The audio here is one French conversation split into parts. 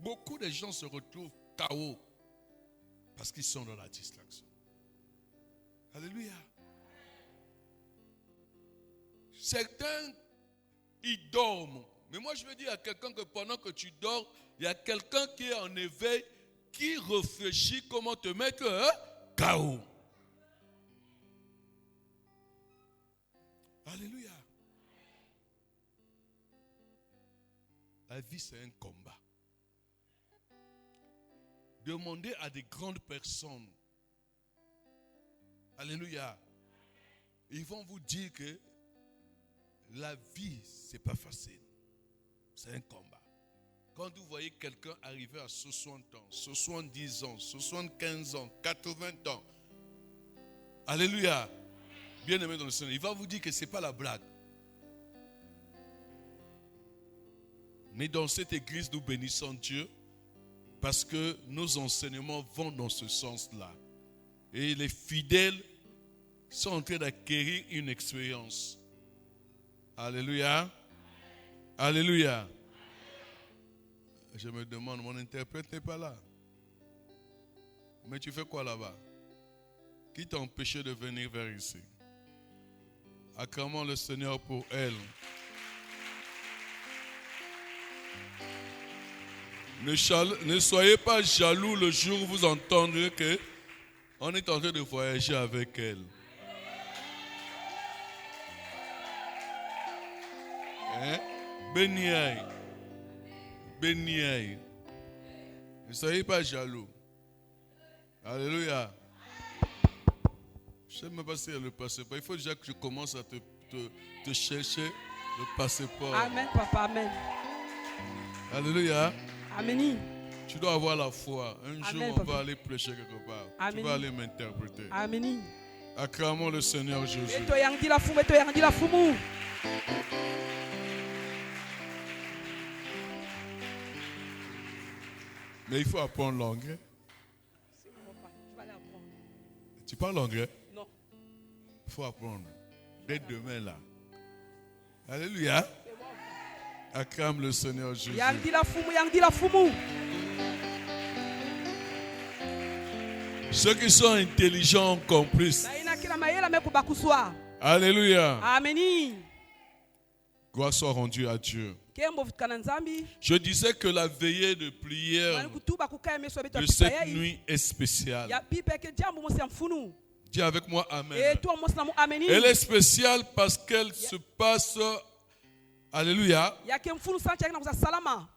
beaucoup de gens se retrouvent KO parce qu'ils sont dans la distraction. Alléluia. Certains, ils dorment. Mais moi, je veux dire à quelqu'un que pendant que tu dors, il y a quelqu'un qui est en éveil, qui réfléchit comment te mettre KO. Alléluia. La vie, c'est un combat. Demandez à des grandes personnes. Alléluia. Ils vont vous dire que la vie, c'est pas facile. C'est un combat. Quand vous voyez quelqu'un arriver à 60 ans, 70 ans, 75 ans, 80 ans, alléluia, bien aimé dans le Seigneur, il va vous dire que ce n'est pas la blague. Mais dans cette église, nous bénissons Dieu parce que nos enseignements vont dans ce sens-là. Et les fidèles sont en train d'acquérir une expérience. Alléluia. Alléluia. Je me demande, mon interprète n'est pas là. Mais tu fais quoi là-bas? Qui t'a empêché de venir vers ici? Acclamons le Seigneur pour elle. Ne soyez pas jaloux le jour où vous entendrez qu'on est en train de voyager avec elle. Hein? Béniaï. Béniaï. Ne soyez pas jaloux. Alléluia. Je ne sais même pas si elle le passeport. Il faut déjà que je commence à te chercher le passeport. Amen, papa, amen. Alléluia. Amen. Tu dois avoir la foi. Un jour, Amen, on papa. va aller prêcher quelque part. Amen. Tu vas aller m'interpréter. Amen. Acclamons le Seigneur Jésus. Et toi, yang di la fumu, et toi, yang di la fumu. Mais il faut apprendre l'anglais. C'est bon, papa. Je vais aller apprendre. Tu parles anglais? Non. Il faut apprendre. Dès demain là. Alléluia. Acclame le Seigneur Jésus. Yang di la fumu, yang di la fumu. Ceux qui sont intelligents ont compris. Na ina kila mayela me kubakuswa. Alléluia. Amen. Gloire soit rendue à Dieu. Kembo vitkana nzambi. Je disais que la veillée de prière Mani kutuba kukaye meso beto de cette nuit est spéciale. ya pipe ke jambo mosi ya mfunu. Dis avec moi Amen. Et toi mosi na mu ameni. Elle est spéciale parce qu'elle se passe, alléluia, Ya ke mfunu sancha na kuza salama.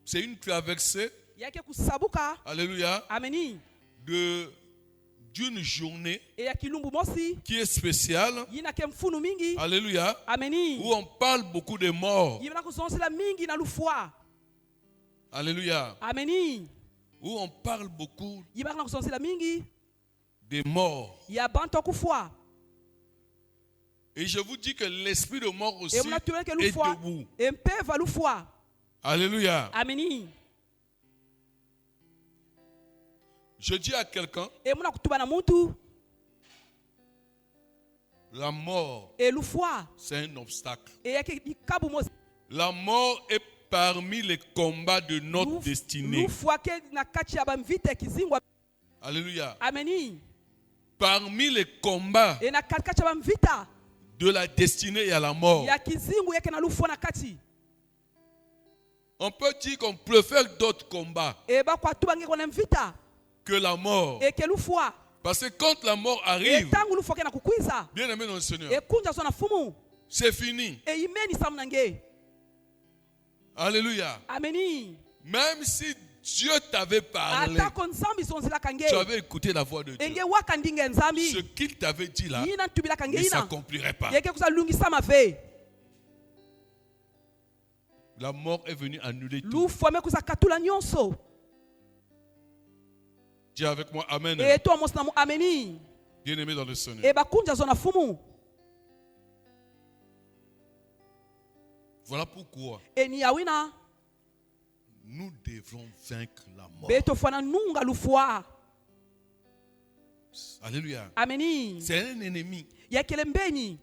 c'est une traversée, Ya ke kusabuka. alléluia, Ameni. d'une journée Et ya kilumbu mosi. qui est spéciale, Yina ke mfunu mingi. alléluia, Ameni. où on parle beaucoup de morts, Yina kuzonsela mingi na lufwa. alléluia, Ameni. où on parle beaucoup Yina kuzonsela mingi. des morts. Ya banto kufwa. Et je vous dis que l'esprit de mort aussi Et on a tué que est lufwa. debout. Et mpe va lufwa. Alléluia. Ameni. Je dis à quelqu'un, Et muna kutuba na muntu. la mort, Et lufwa. c'est un obstacle. Et ya ke kabu mosi. La mort est parmi les combats de notre destinée. Lufwa ke na kati ya bamvite kizingwa. Alléluia. Ameni. Parmi les combats Et na kati ya bamvita. de la destinée, il y a la mort. Ya kizingu yake na lufwa na kati. On peut dire qu'on préfère d'autres combats Et ba kwa tuba ngeko na mvita. que la mort. Et ke lufwa. Parce que quand la mort Et arrive, tangu lufwa ke na kukwiza. bien aimé dans le Seigneur, Et kunja so na fumu. c'est fini. Et imeni samnange. Alléluia. Ameni. Même si Dieu t'avait parlé, Ata ko nzambi sonzela kange. tu avais écouté la voix de Dieu. Enge waka ndinge Ce nzambi. qu'il t'avait dit là Yina ntubila kange ne yina. s'accomplirait pas. Yeke kuzalungisa mave. La mort est venue annuler tout. Lufwa me kuzakatula nyonso. Dis avec moi Amen. Et toi mosi na mu ameni. Bien aimé dans le Seigneur. Et ba kunja zo na fumu. Voilà pourquoi Et ni yawina. nous devons vaincre la mort. Beto fana nunga lufwa. Alléluia. Ameni. C'est un ennemi Yakele mbeni.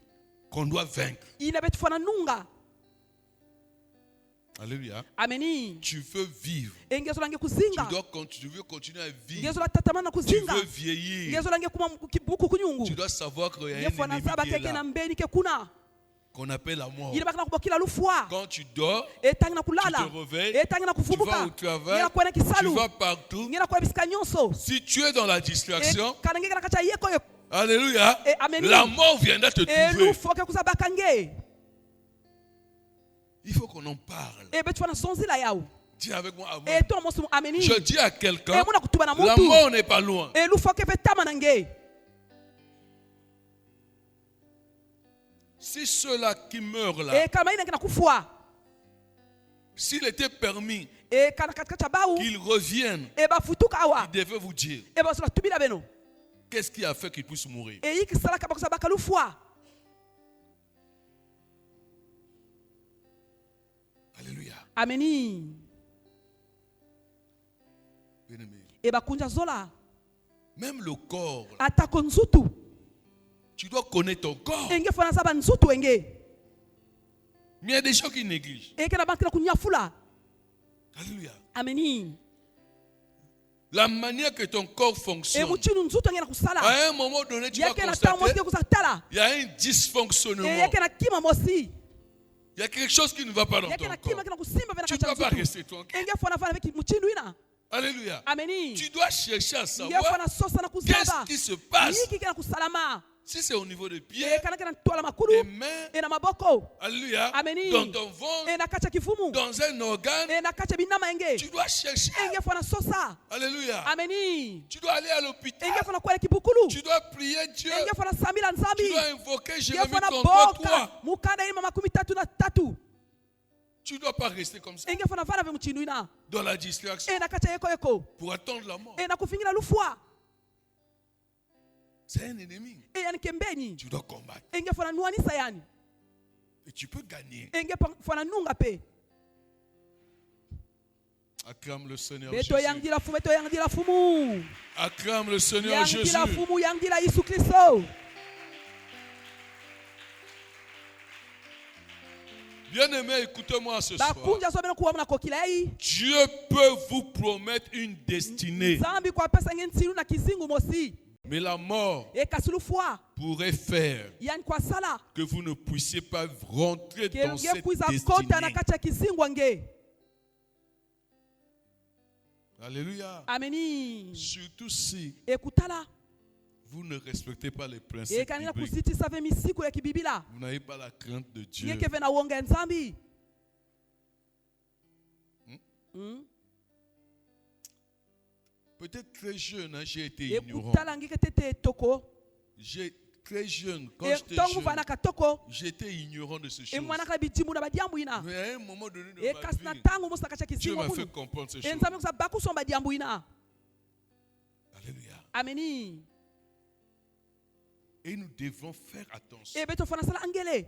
qu'on doit vaincre. Ina beto fana nunga. Alléluia. Ameni. Tu veux vivre. Engezo lange Tu kuzinga. tu veux continuer à vivre. Ngezo la tatamana Tu kuzinga. veux vieillir. Ngezo lange kuma buku kunyungu. Tu dois savoir qu'il y a un Ngefo na ennemi zaba qui est keke na là, mbeni ke kuna. qu'on appelle la mort. Ile bakana kubakila lufwa. Quand tu dors, Etangi na tu kulala. te réveilles, Etangi na tu vas kufubuka. au travail, Ngina kwena tu kisalu. vas partout. Ngina kwa bisika nyonso. Si tu es dans la distraction, Kana ngeke na kacha yeko yo. alléluia, Amen. la mort viendra te trouver. Lufwa ke kuzabaka nge. Il faut qu'on en parle. Betu fana sonzila yao. Dis avec moi, amen. To mosu ameni. Je dis à quelqu'un, Muna kutuba na la mutu. mort n'est pas loin. Lufwa ke petama na nge. Si ceux-là qui meurent là, Kama ina kina kufwa. s'il était permis Kana katika bau. qu'ils reviennent, Bafutuka awa. il devait vous dire Basula tubila beno. qu'est-ce qui a fait qu'ils puissent mourir. Yiki sala kaba kusabaka lufwa. Alléluia. Ameni. Bien-aimé. Bakunja zola. Même le corps, Atako nzutu. tu dois connaître ton corps. Enge fana zaba nzutu enge. Mais il y a des gens qui négligent. Kana bakina kunyafula. Alléluia. Ameni. La manière que ton corps fonctionne, Muchinu nzutu ngena kusala. à un moment donné, tu vas Yake na tamu constater mosi kusatala. il y a un dysfonctionnement. Yake na kima mosi. Il y a quelque chose qui ne va pas dans Yake ton na corps. kima kana kusimba vena Tu ne kacha dois pas nzutu. rester tranquille. Enge fana fana veki muchindu ina. Alléluia. Ameni. Tu dois chercher à Nge savoir fana sosa na qu'est-ce kuzaba. qui se passe. Yiki kana kusalama. Si c'est au niveau des pieds, Kana kana tola makulu. des mains, Na maboko. alléluia, Ameni. dans ton ventre, Na kacha kifumu. dans un organe, Na kacha binama enge. tu dois chercher. Enge fana sosa. Alléluia. Ameni. Tu dois aller à l'hôpital. Enge fana kwele kibukulu. Tu dois prier Dieu. Enge fana samila nzambi. Tu dois invoquer Enge Jérémie fana 33. boka. Mukanda ima makumi tatu na tatu. Tu ne dois pas rester comme ça, Enge fana vana ve muchindu ina. dans la distraction, Na kacha yeko yeko. pour attendre la mort. Na kufingira lufwa. C'est un ennemi. Yani kembeni. Tu dois combattre. Enge fana nuanisa yani. Et tu peux gagner. Enge fana nunga pe. Acclame le Seigneur Beto Jésus. yangila fumu, beto yangila fumu. Acclame le Seigneur Jésus. Yangila fumu, yangila Yesu Kristo. Bien-aimé, écoutez-moi ce soir. Bakunja so bena kuwa mna kokila yi. Dieu peut vous promettre une destinée. Zambi kwa pesa ngentsilu na kizingu mosi. Mais la mort Kasulufwa. pourrait faire Yani kwa sala. que vous ne puissiez pas rentrer dans Nge cette kuiza kota na destinée. kacha kizingu nge. Alléluia. Ameni. Surtout si Ekutala. vous ne respectez pas les principes Kanina bibliques. kusiti save misiku ya kibibila. Vous n'avez pas la crainte de Dieu. Ngeke vena wonga nzambi. Peut-être très jeune, hein, j'ai été ignorant. Ekutala ngeke tete toko. J'ai très jeune, quand j'étais Tongu jeune, vana katoko. j'étais ignorant de ces choses. Mwana ka bijimu na badiambu ina. Mais à un moment donné de Kasna ma vie, tangu musa kacha Dieu kizingu m'a fait munu. comprendre ces choses. Nzambi kusa baku somba diambu ina. Alléluia. Ameni. Et nous devons faire attention. Beto fana sala angele.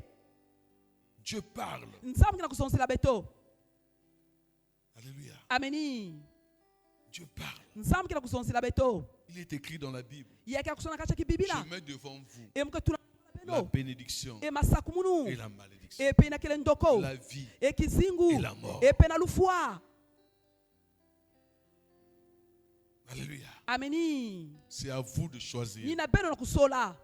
Dieu parle. Nzambi kina kusonsila beto. Alléluia. Ameni. Dieu parle. Nzambi kina kusonsila beto. Il est écrit dans la Bible. Yake kusona kacha kibibila. Je mets devant vous Emke tuna la beno. bénédiction Masakumunu. et la malédiction. Pena kile ndoko. La vie. Kizingu. Et la mort. Pena lufwa. Alléluia. Ameni. C'est à vous de choisir. Nina beno na kusola.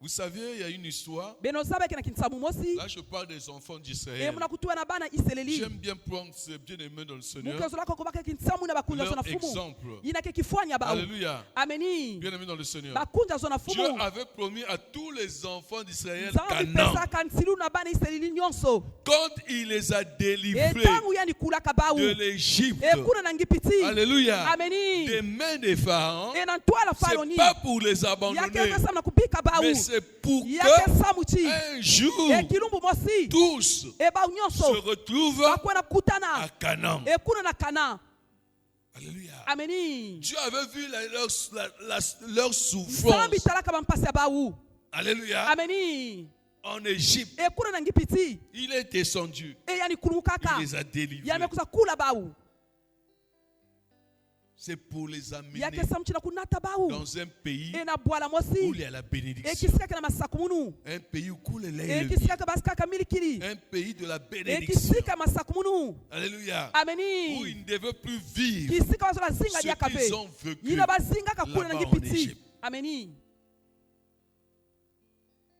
Vous savez, il y a une histoire. Beno sabe kina kinsamu mosi. Là, je parle des enfants d'Israël. Muna kutua na bana iseleli. J'aime bien prendre ces bien-aimés dans le Seigneur. Mukezo lako kubaka kinsamu na bakunja Leur zona fumu. exemple. Yina ke kifanya ba. Alléluia. Ameni. Bien-aimés dans le Seigneur. Bakunja zona Dieu fumu. avait promis à tous les enfants d'Israël Nzambi Canaan. pesa kansilu na bana iseleli nyonso. Quand il les a délivrés Tangu yani kula kabau. de l'Égypte. Kuna na ngipiti. Alléluia. Ameni. Des mains des pharaons. Nantwala C'est faroni. pas pour les abandonner. Yake pesa na kupika bau. Mais c'est pour Yake que samuchi. un jour Kilumbu mosi. tous Ba se nyonso. retrouvent Bakwena à kutana. Canaan. Kuna na kana. Alléluia. Ameni. Dieu avait vu leur souffrance. Nzambi talaka bampasi bau. Alléluia. Ameni. En Égypte. Kuna na ngipiti. Il est descendu. Yani kulumukaka. Il les a délivrés. Yani kusa kula bau. c'est pour les amener yake samchina kunata bawu dans un pays ena bwala où mosi il y a la bénédiction. ekisika kana masakumunu Un pays où coule le lait et le ekisika miel. baska kamilikiri Un pays de la bénédiction. ekisika masakumunu Alléluia. ameni Où ils ne devaient plus vivre kisika basoka zinga ce dia kape qu'ils ont vécu yina bazinga kakuna là-bas nangi en piti Égypte. ameni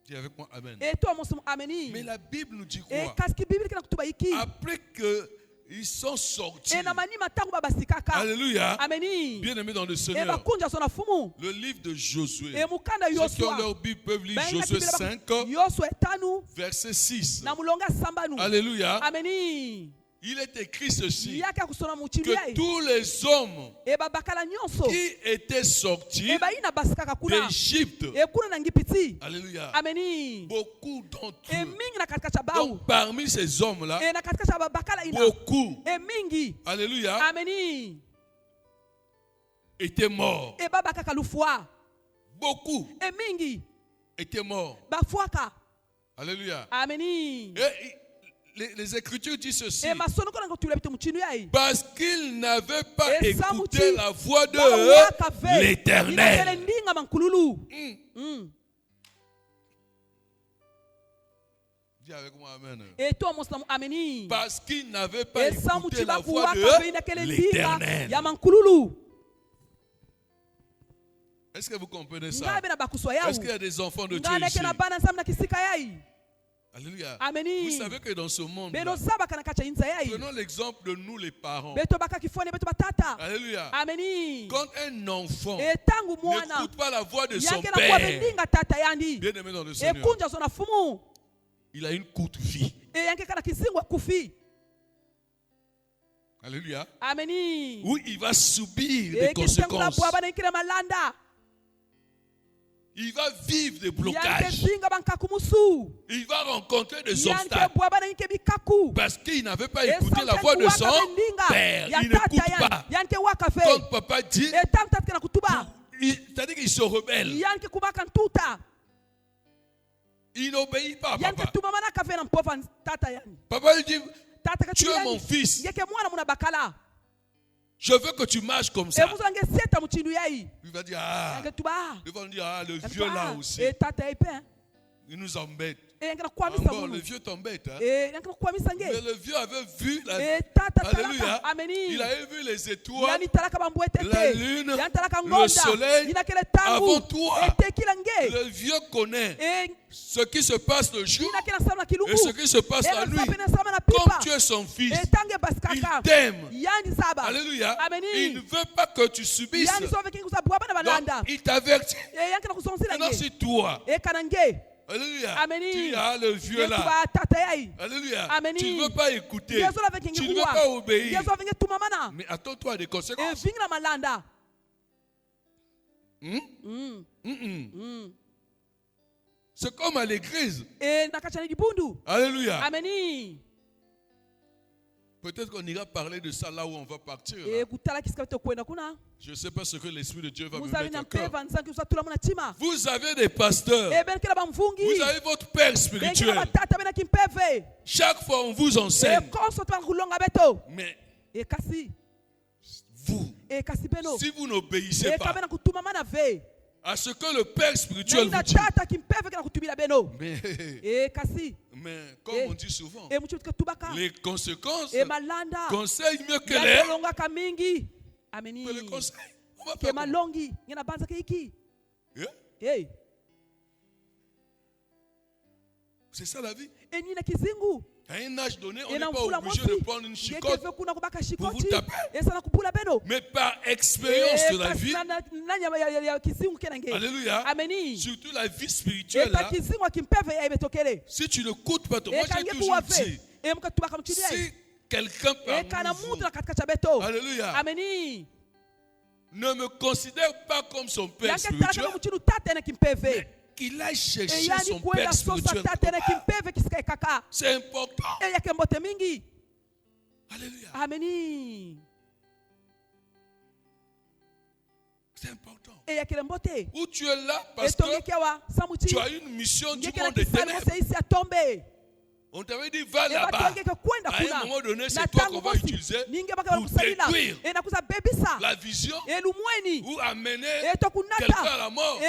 Dis avec moi, Amen. et toi mon ameni Mais la Bible nous dit et quoi? kaski bible kana kutuba iki Après qu'ils sont sortis. ena manima tangu babasikaka Alléluia. ameni Bien-aimés dans le e Seigneur. bakunja sona fumu Le livre de Josué. e mukanda Ceux qui ont Yosua leur Bible peuvent lire Benga Josué Biblia 5, Yosua 5 verset 6. na mulonga sambanu Alléluia. ameni Il est écrit ceci, yake akusona muchinu que yae tous les hommes e babakala nyonso qui étaient sortis e baina basikaka kuna d'Égypte, e kuna nangi piti alléluia, ameni beaucoup d'entre e eux. mingi na katika cha bawu Donc parmi ces hommes-là, e na katika cha babakala ina beaucoup, e mingi alléluia, ameni étaient morts. e babakaka lufua Beaucoup e mingi étaient morts. bafuaka Alléluia. ameni Et les Écritures disent ceci. e masono kona ngotula bitu muchinu yae Parce qu'ils n'avaient pas Et écouté Samuti, la voix bawaka de ve inakele l'Éternel. ndinga mankululu Dis avec moi, Amen. e to moslamu ameni Parce qu'ils n'avaient pas e écouté samuti la voix bakuwaka ve de inakele ndinga l'Éternel. ya mankululu Est-ce que vous comprenez ça? ngabe na bakuswa yau Est-ce qu'il y a des enfants de Dieu ngane ici? kena bana nsam na kisika yai Alléluia. ameni Vous savez que dans ce monde, beno saba kana kacha inza yai prenons l'exemple de nous les parents. beto baka kifone beto batata Alléluia. ameni Quand un enfant e tangu mwana n'écoute pas la voix de son yake na kuwa père, bendinga tata yandi bien aimé dans le e Seigneur, kunja sona fumu il a une courte vie. e yanke kana kisingwa kufi Alléluia. ameni Où il va subir e des kisengula conséquences. bwa bana ikile malanda Il va vivre des yanke blocages. singa bankakumusu Il va rencontrer des yanke obstacles. bwa bana yike bikaku Parce qu'il n'avait pas e écouté la samtaki voix de waka son bendinga père. ya Il tata n'écoute yani pas. yanke waka fe Comme papa dit, e tangu tata kana kutuba c'est-à-dire qu'il se rebelle. yanke kubaka ntuta Il n'obéit pas à yanke papa. tuma mana kafe na mpova tata yani Papa lui dit, tata tu es mon kachiyani fils. ngeke mwana muna bakala Je veux que tu marches comme e ça. muzo ange seta muchindu yai Il va dire, ah, yanke tuba ils vont dire, ah, le yanke vieux tuba. là aussi. e tata yai pe Il nous embête. e yanke na kwamisa Encore, le munu vieux t'embête. Hein? e yanke na kwamisa Mais nge le vieux avait vu la... e tata Alléluia. talaka ameni Il avait vu les étoiles, yani talaka la bambwetete lune, yani talaka le ngonda soleil inakele tangu avant toi. etekila nge Le vieux connaît e ce qui se passe le jour inakela sama na kilungu et ce qui se passe la e nuit. nasapene sama na Comme pipa tu es son fils, e tange il basikaka t'aime. yani saba Alléluia. ameni Il ne veut pas que tu subisses. yani sove kingi kusabwa bana balanda Donc, il t'avertit. e yanke na kusonsila Maintenant, nge si toi, e kana nge alléluia, Ameni. tu as le vieux là, yesuba tata yai alléluia, Ameni. tu ne veux pas écouter, yesu lave kingi tu ne veux kuwa pas obéir, yesu lave kingi tumamana mais attends-toi à des e conséquences. vingi na malanda C'est comme à l'église. e nakachani dibundu Alléluia. ameni Peut-être qu'on ira parler de ça là où on va partir. e Là. kutala kisika bete kwenda kuna Je ne sais pas ce que l'Esprit de Dieu va me muzabi mettre na à cœur. mpeva nsanki usatula muna chima Vous avez des pasteurs. e benkela bamvungi Vous avez votre père benkela spirituel. batata bena kimpeve Chaque fois on vous e enseigne. konso tebanga kulonga beto Mais e kasi vous, e kasi beno si vous n'obéissez e pas kabena kutumamana ve à ce que le père spirituel naina vous dit. tata kimpeve kena kutumila beno Mais, e kasi comme Eh. on dit souvent, e muchitu tubaka les conséquences e malanda conseillent mieux que les. yakolongaka mingi ameni Que les conseils. On va ke faire comment? malongi ngena banza ke iki Eh? hey C'est ça la vie. e nina kizingu À un âge donné, on e n'est na pas mfula obligé mosi de prendre une chicotte. ngekeve kuna kubaka vous shikoti taper. e sana kupula beno Mais par expérience de la vie, na nyama ya kizingu kena nge alléluia, ameni surtout la vie e spirituelle, pa là, kizingu akimpeve ya ibetokele si tu n'écoutes pas, e moi j'ai kange toujours kuwafe dit, e mukatubaka mchini si yai quelqu'un e kana parmi mutu vous, na katika cha beto alléluia, ameni ne me considère pas comme son père yange talaka spirituel, mchini tate na kimpeve qu'il aille e chercher yani son kwenda père sosa spirituel. tate na kimpeve kisika kaka C'est important. e yake mbote mingi Alléluia. ameni C'est important. e yake mbote Où tu es là e parce que tongekewa samuchi tu as une mission du ngekela monde des kisali ténèbres. mose isi atombe On t'avait dit, va e là-bas. batongeke kwenda À À un moment donné, c'est toi qu'on va utiliser pour détruire la vision ou amener quelqu'un à la mort.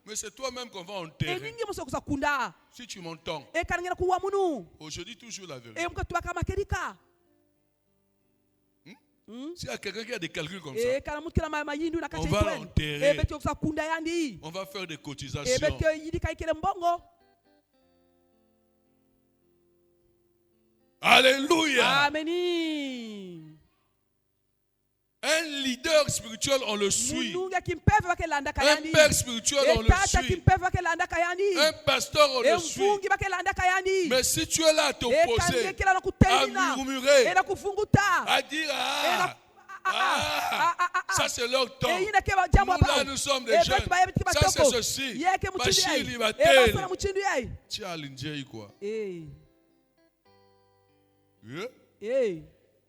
Mais c'est toi-même qu'on va enterrer. Si tu m'entends, je dis toujours la vérité. S'il y a quelqu'un qui a des calculs comme ça, on va l'enterrer. On va faire des cotisations. Alléluia. Amen. Un leader spirituel, on le suit. Un père spirituel, on le suit. Un pasteur, on le suit. Mais si tu es là à t'opposer, à murmurer, à dire ça c'est leur temps. Nous là, nous sommes des jeunes. Ça c'est ceci. Bachir, il va tel. Tu as l'indien quoi?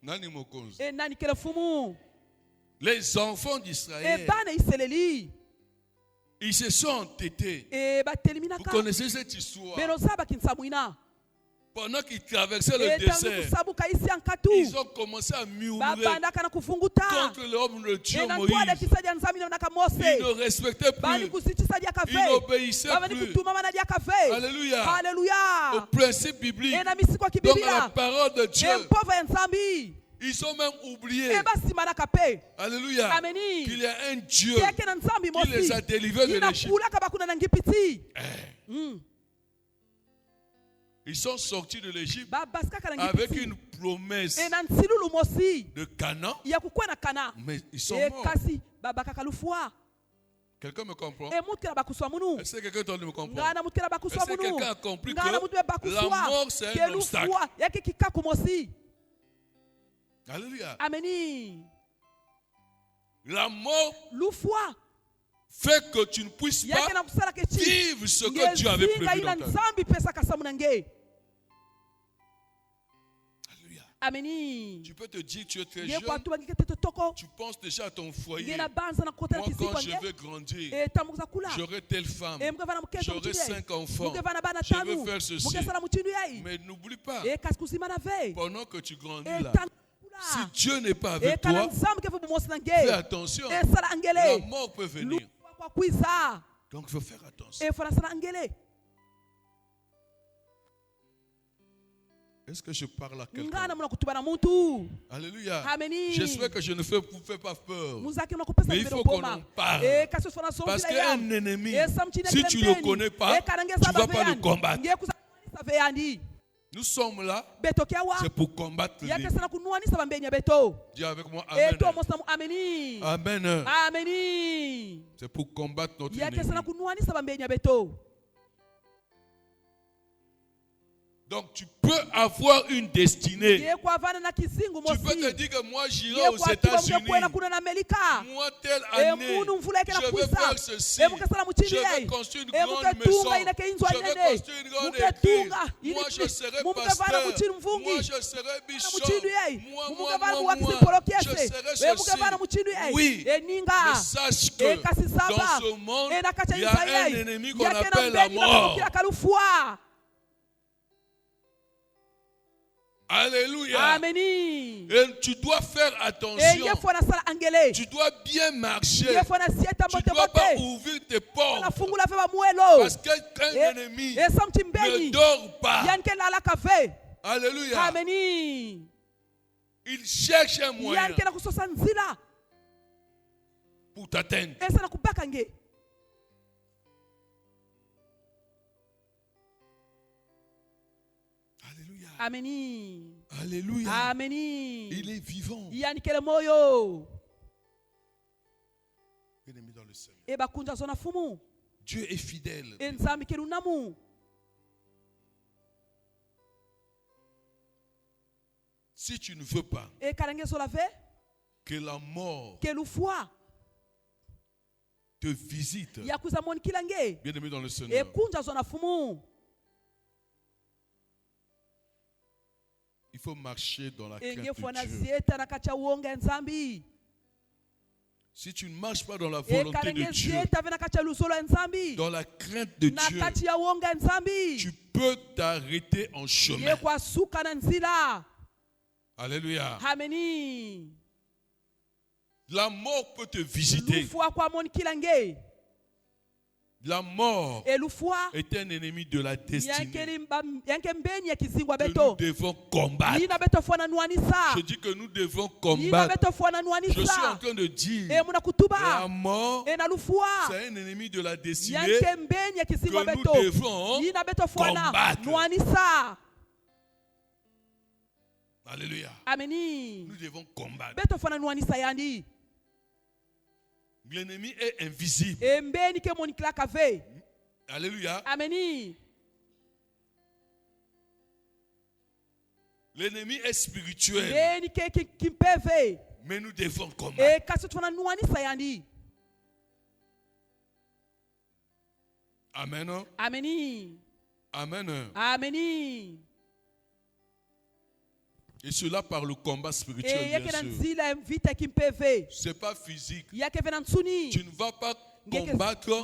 Nani mokonzi. Les enfants d'Israël, ils se sont entêtés. Vous connaissez cette histoire? Pendant qu'ils traversaient le désert, ils ont commencé à murmurer contre l'homme de Dieu Moïse. Ils ne respectaient plus. Ils n'obéissaient plus. Alléluia. Au principe biblique, donc à la parole de Dieu. Ils ont même oublié, alléluia, qu'il y a un Dieu qui les a délivrés de l'Égypte. Ils sont sortis de l'Égypte avec une promesse de Canaan, mais ils sont morts. Quelqu'un me comprend? Est-ce que quelqu'un d'autre me comprend? Est-ce que quelqu'un a compris que la mort c'est un obstacle? Alléluia. Amen. La mort fait que tu ne puisses pas vivre ce que Dieu avait prévu dans ta vie. Alléluia. Amen. Tu peux te dire que tu es très jeune. Tu penses déjà à ton foyer. Moi, quand je vais grandir, j'aurai telle femme, j'aurai 5 enfants, je veux faire ceci. Mais n'oublie pas, pendant que tu grandis là, si Dieu n'est pas avec toi, fais attention. La mort peut venir. Donc il faut faire attention. Est-ce que je parle à quelqu'un? Alléluia. J'espère que je ne vous fais pas peur. Mais il faut qu'on en parle. Parce qu'un ennemi, si tu ne le connais pas, tu ne vas pas le combattre. Nous sommes là, c'est pour combattre l'ennemi. Dis avec moi Amen. Amen. Amen. C'est pour combattre notre ennemi. Donc tu peux avoir une destinée. Tu peux te dire que moi j'irai aux États-Unis. Moi telle année, je vais faire ceci. Je vais construire une grande maison. Je vais construire une grande église. Moi je serai pasteur. Moi je serai bishop. Moi. Je serai ceci. Oui, mais sache que dans ce monde, il y a un ennemi qu'on appelle la mort. Alléluia. Amen. Et tu dois faire attention. Tu dois bien marcher. Tu ne dois pas ouvrir tes portes. Parce qu'un ennemi ne dort pas. Alléluia. Amen. Il cherche un moyen pour t'atteindre. Amen. Alléluia. Amen. Il est vivant. Bien-aimé dans le Seigneur. Dieu est fidèle. Si tu ne veux pas que la mort te visite, bien-aimé dans le Seigneur, il faut marcher dans la crainte de Dieu. Si tu ne marches pas dans la volonté de Dieu, tave na kati ya luzolo ya nzambi dans la crainte de na Dieu, kati ya wonga ya nzambi tu peux t'arrêter en ye chemin. kwasuka na nzila. Alléluia. Ameni. La mort peut te visiter. Lufua kwa moni kilange. La mort Elufua est un ennemi de la destinée. yanke mbeni ya kizingwa Que nous beto. devons combattre. Yina beto fwana nuanisa. Je dis que nous devons Yina combattre. beto fwana Je suis en nuanisa. train de dire Muna la kutuba. mort, Na lufua. c'est un ennemi de la destinée Yanke mbeni ya kizingwa que nous beto. devons Yina beto fwana combattre. nuanisa. Alléluia. Ameni. Nous devons combattre. Beto fwana nuanisa yandi. L'ennemi est invisible. Mbeni ke moni klaka ve. Alléluia. Ameni. L'ennemi est spirituel. Mbeni ke kimpeve. Mais nous devons combattre. Kasi tufana nuanisa yandi. Amen. Ameni. Amen. Ameni. Et cela par le combat spirituel, bien sûr. Ce n'est pas physique. Tu ne vas pas combattre,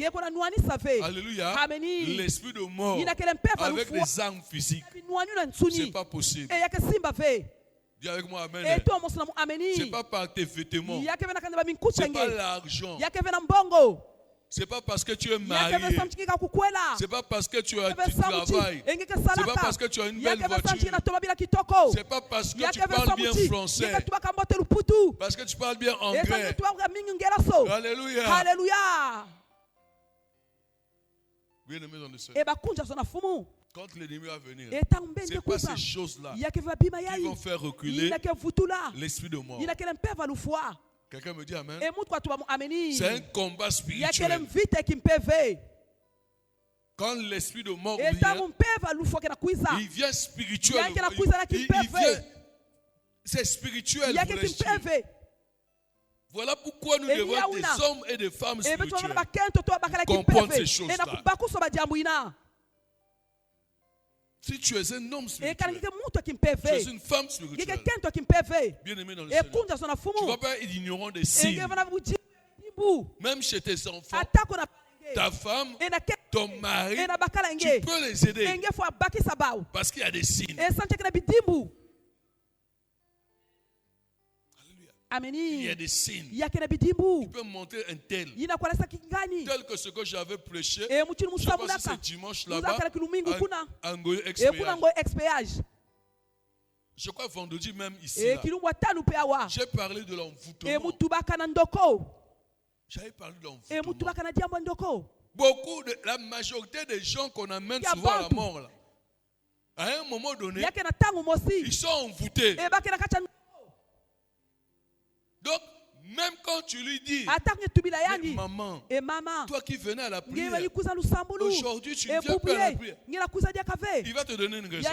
alléluia, l'esprit de mort avec les armes physiques. Ce n'est pas possible. Dis avec moi, amen. Ce n'est pas par tes vêtements. Ce n'est pas l'argent. Ce n'est pas parce que tu es marié. Ce n'est pas parce que tu travailles. Ce n'est pas parce que tu as une belle voiture. Ce n'est pas parce que tu parles bien français. Parce que tu parles bien anglais. Alléluia. Alléluia. Bien aimé dans le Seigneur. Quand l'ennemi va venir, ce n'est pas ces choses-là qui vont faire reculer l'esprit de mort. Quelqu'un me dit amen. C'est un combat spirituel. Quand l'esprit de mort vient, il vient spirituel. C'est spirituel pour l'esprit. Voilà pourquoi nous devons être des hommes et des femmes spirituels. Comprendre ces choses-là. Si tu es un homme spirituel, tu es une femme spirituelle, bien aimé dans le Seigneur, tu ne vas pas être ignorant des signes. Même chez tes enfants, ta femme, ton mari, tu peux les aider parce qu'il y a des signes. Il y a des signes. Tu peux montrer un tel que ce que j'avais prêché. Je ne sais pas si c'est dimanche là-bas à Ngoyo Expéage. Je crois vendredi même ici là, j'ai parlé de l'envoûtement. J'avais parlé de l'envoûtement. La majorité des gens qu'on amène souvent à la mort là, à un moment donné, ils sont envoûtés. Donc, même quand tu lui dis, maman, toi qui venais à la prière, aujourd'hui tu ne viens pas à la prière, il va te donner une raison.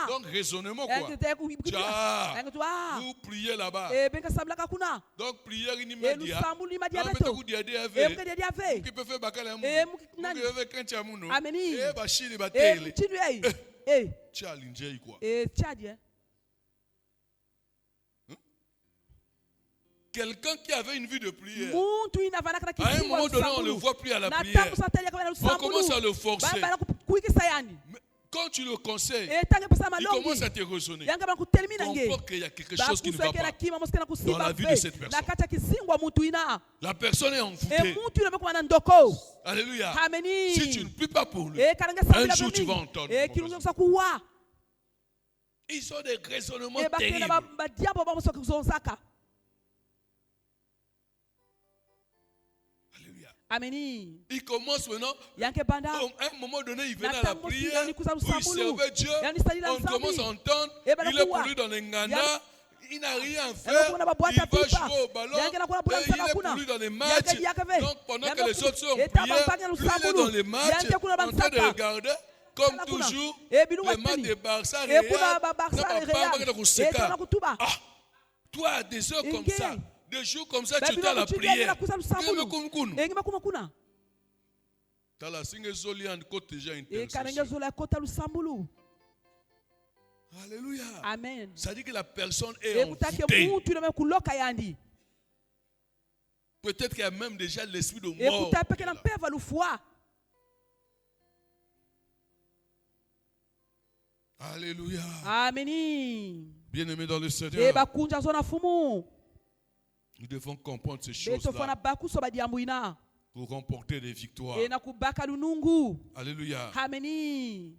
Donc, raisonnement quoi. Vous priez là-bas. Donc, prière immédiate. Qui peut faire bakala mou. Qui peut faire kantiamouno. Et bachili batele. Tcha linjei quoi. Quelqu'un qui avait une vie de prière, à un moment donné, on ne le voit plus à la prière. On commence à le forcer. Quand tu le conseilles, il commence à te raisonner. Comprends qu'il y a quelque chose qui ne va pas dans la vie de cette personne. La personne est envoûtée. Alléluia. Si tu ne pries pas pour lui, un jour tu vas entendre. Ils ont des raisonnements terribles. Ameni. Il commence maintenant. À un moment donné, il venait à la prière. Où il servait Dieu. On commence à entendre. Il est pour lui dans les ngana. Il n'a rien à faire. Il va jouer au ballon. Il est pour lui dans les matchs. Donc pendant que les autres sont en prière, lui il est dans les matchs. En train de regarder. Comme toujours, les matchs de Barça, toi, des heures comme ça. Des jours comme ça, tu es à la prière. Alléluia. Amen. Ça dit que la personne est envoûtée. Peut-être qu'il y a même déjà l'esprit de mort. Ekuta peke na mpeva lufua. Alléluia. Ameni. Bien-aimés dans le Seigneur, Eba kunja zona fumu. nous devons comprendre ces Beto fana choses-là baku soba diambuina. pour remporter des victoires. E na kubaka lunungu. Alléluia. Ameni.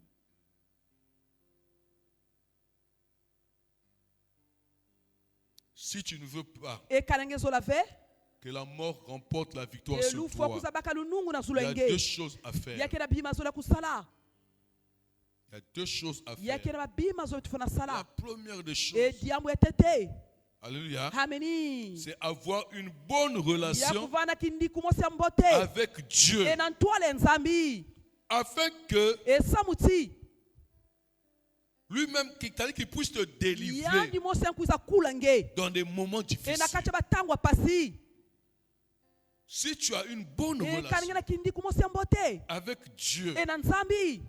Si tu ne veux pas E kalengezo la ve. que la mort remporte la victoire E sur lufua toi, kuzabaka lunungu na il y a zulenge. deux choses à faire. Yake na bima zola kusala. Il y a deux choses à faire. Yake na bima zola tufana La sala. première des E choses, diambu etete. alléluia, Ameni. c'est avoir une bonne Ya relation kuvana kindi kumosi mbote. avec Dieu, E na ntwale nzambi. afin que E samuti. lui-même qu'il puisse te délivrer Yandi mosi nkuza kulange. dans des moments E difficiles. na kacha batangwa pasi. Si tu as une bonne E relation kalinga na kindi kumosi mbote. avec Dieu, E na nzambi.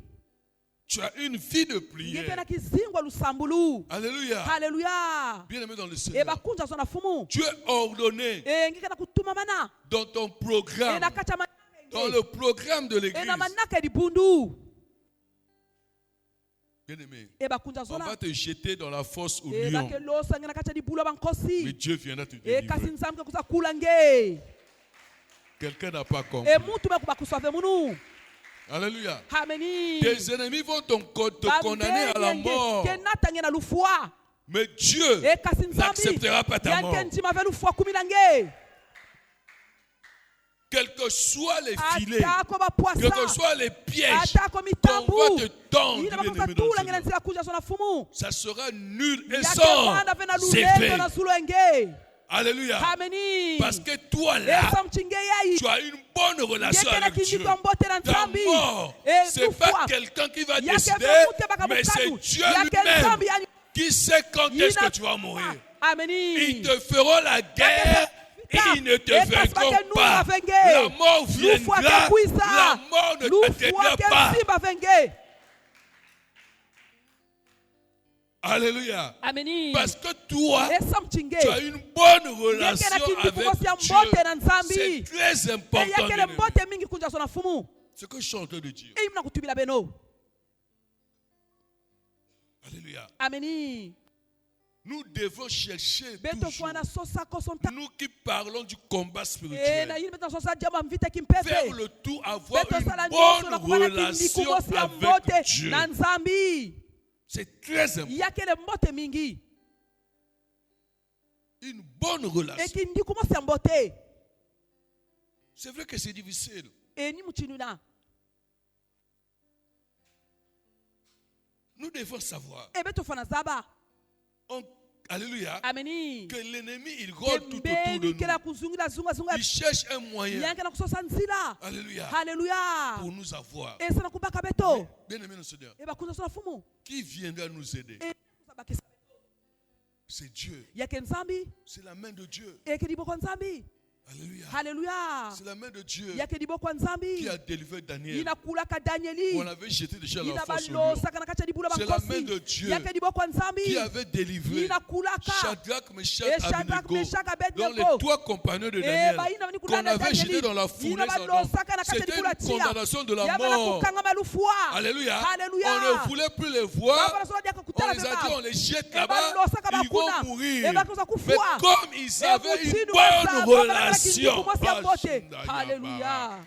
tu as une vie de Yeke prière. na kizingwa lusambulu. Alléluia. Hallelujah. Bien-aimé dans le E Seigneur, bakunja zona fumu. tu es ordonné E ngeke na kutuma mana. dans ton E programme, na kacha dans le programme de E l'église. na manaka di bundu. Bien-aimé, E bakunja on zona. va te jeter dans la fosse au E lion, bake losa ngena kacha di bula mais bankosi. Dieu viendra te E kasi délivrer. nzambe kuza kulange. Quelqu'un n'a pas compris. E muntu be kubakuswave munu. Alléluia. Ameni. Tes ennemis vont te condamner à la mort, Ke natanga na lufua. mais Dieu E kasi nzambi. n'acceptera pas ta mort. Yanke ntima ve lufua kumilange. Quels que soient les filets, Atako ba quels que poisa. soient les pièges Atako qu'on mitambu. va te tendre, Ina bakuza bien-aimé dans le tula ngena Seigneur, nzira kuja zona fumu. ça sera nul et Yake sans banda ve na effet. lulendo na sulenge. Alléluia. Ameni. Parce que toi là, Esa mchinge yai. tu as une bonne relation Yeke na avec Dieu. kindi kwa mbote na Ta nzambi. mort, E c'est pas lufua. quelqu'un qui va Yake décider, vemute baka mais c'est mukadu. Dieu Yake lui-même nzambi yani. qui sait quand est-ce Yina- que tu vas mourir. Ameni. Ils te feront la guerre et ils ne te vaincront pas. La La mort viendra, la mort ne t'atteindra pas. Alléluia. Ameni. Parce que toi, Esa mchinge. tu as une bonne Yeke relation na kindi avec kumosi ya Dieu. mbote na C'est nzambi. très E important. yake le bien-aimé. mbote mingi kunja zona fumu. Ce que je suis en train de dire. E imna kutubila beno. Alléluia. Ameni. Nous devons chercher Beto toujours, fwana sosa kosonta. nous qui parlons du combat E na spirituel, yini beto sosa jama mvite faire kimpepe. le tout, avoir Beto une sala nyoso na bonne kubana kindi relation kumosi ya avec mbote Dieu. na nzambi. C'est très important. Yake le mbote mingi. Une bonne relation. E kindi kumosi ya mbote. C'est vrai que c'est difficile. E ni mchinuna. Nous devons savoir, E beto fwana zaba. alléluia, Ameni. que l'ennemi, il rôde tout autour de Pembeni nous. kela kuzungila zunga zunga. Il cherche un moyen, Yanke na kusosa nzila. alléluia, Hallelujah. pour nous avoir. E sana kubaka beto. Bien-aimé dans Seigneur, E bakunza sona fumu. qui viendra nous aider? E kusabakisa. C'est Dieu. Yake nzambi. C'est la main de Dieu. E kidibo kwa nzambi. Alléluia. Hallelujah. C'est la main de Dieu Yake dibo kwa nzambi. qui a délivré Daniel. Ina kulaka Danieli. On avait jeté déjà la Ina force au lion. balosa kana kacha dibula C'est la main de bankosi. Dieu Yake dibo kwa nzambi. qui avait délivré Ina kulaka. Shadrach, Meshach, Et Shadrach, Abednego, Meshach, Abednego. dont les trois compagnons de Daniel, baina ni qu'on kulana avait Danieli. jeté dans la Ina fournaise balosa kana kacha C'était dibula une tia. condamnation de la Yabana mort. kukanga malufua. Alléluia. Hallelujah. On ne voulait plus les voir. Baba soja On kukutana les a dit, beba. on les jette Et là-bas. balosa kama Ils vont kuna. mourir. Et bakoza Mais kufua. comme ils avaient une Ekuchini bonne wasa, baba relation. kumosi ya mbote. Bashindayaba. Hallelujah.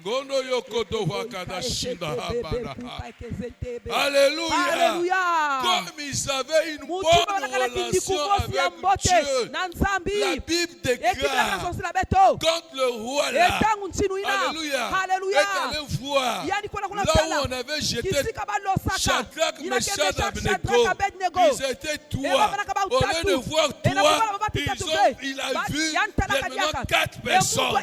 Ngono yokoto wakada shinda habada. Alléluia. Alléluia. Comme ils avaient une bonne relation avec Dieu. La Bible déclare, quand le roi là, alléluia, est allé voir là où on avait jeté Shadrach, Meshach, Abednego, ils étaient trois. Au lieu de voir trois, il a vu maintenant 4 personnes,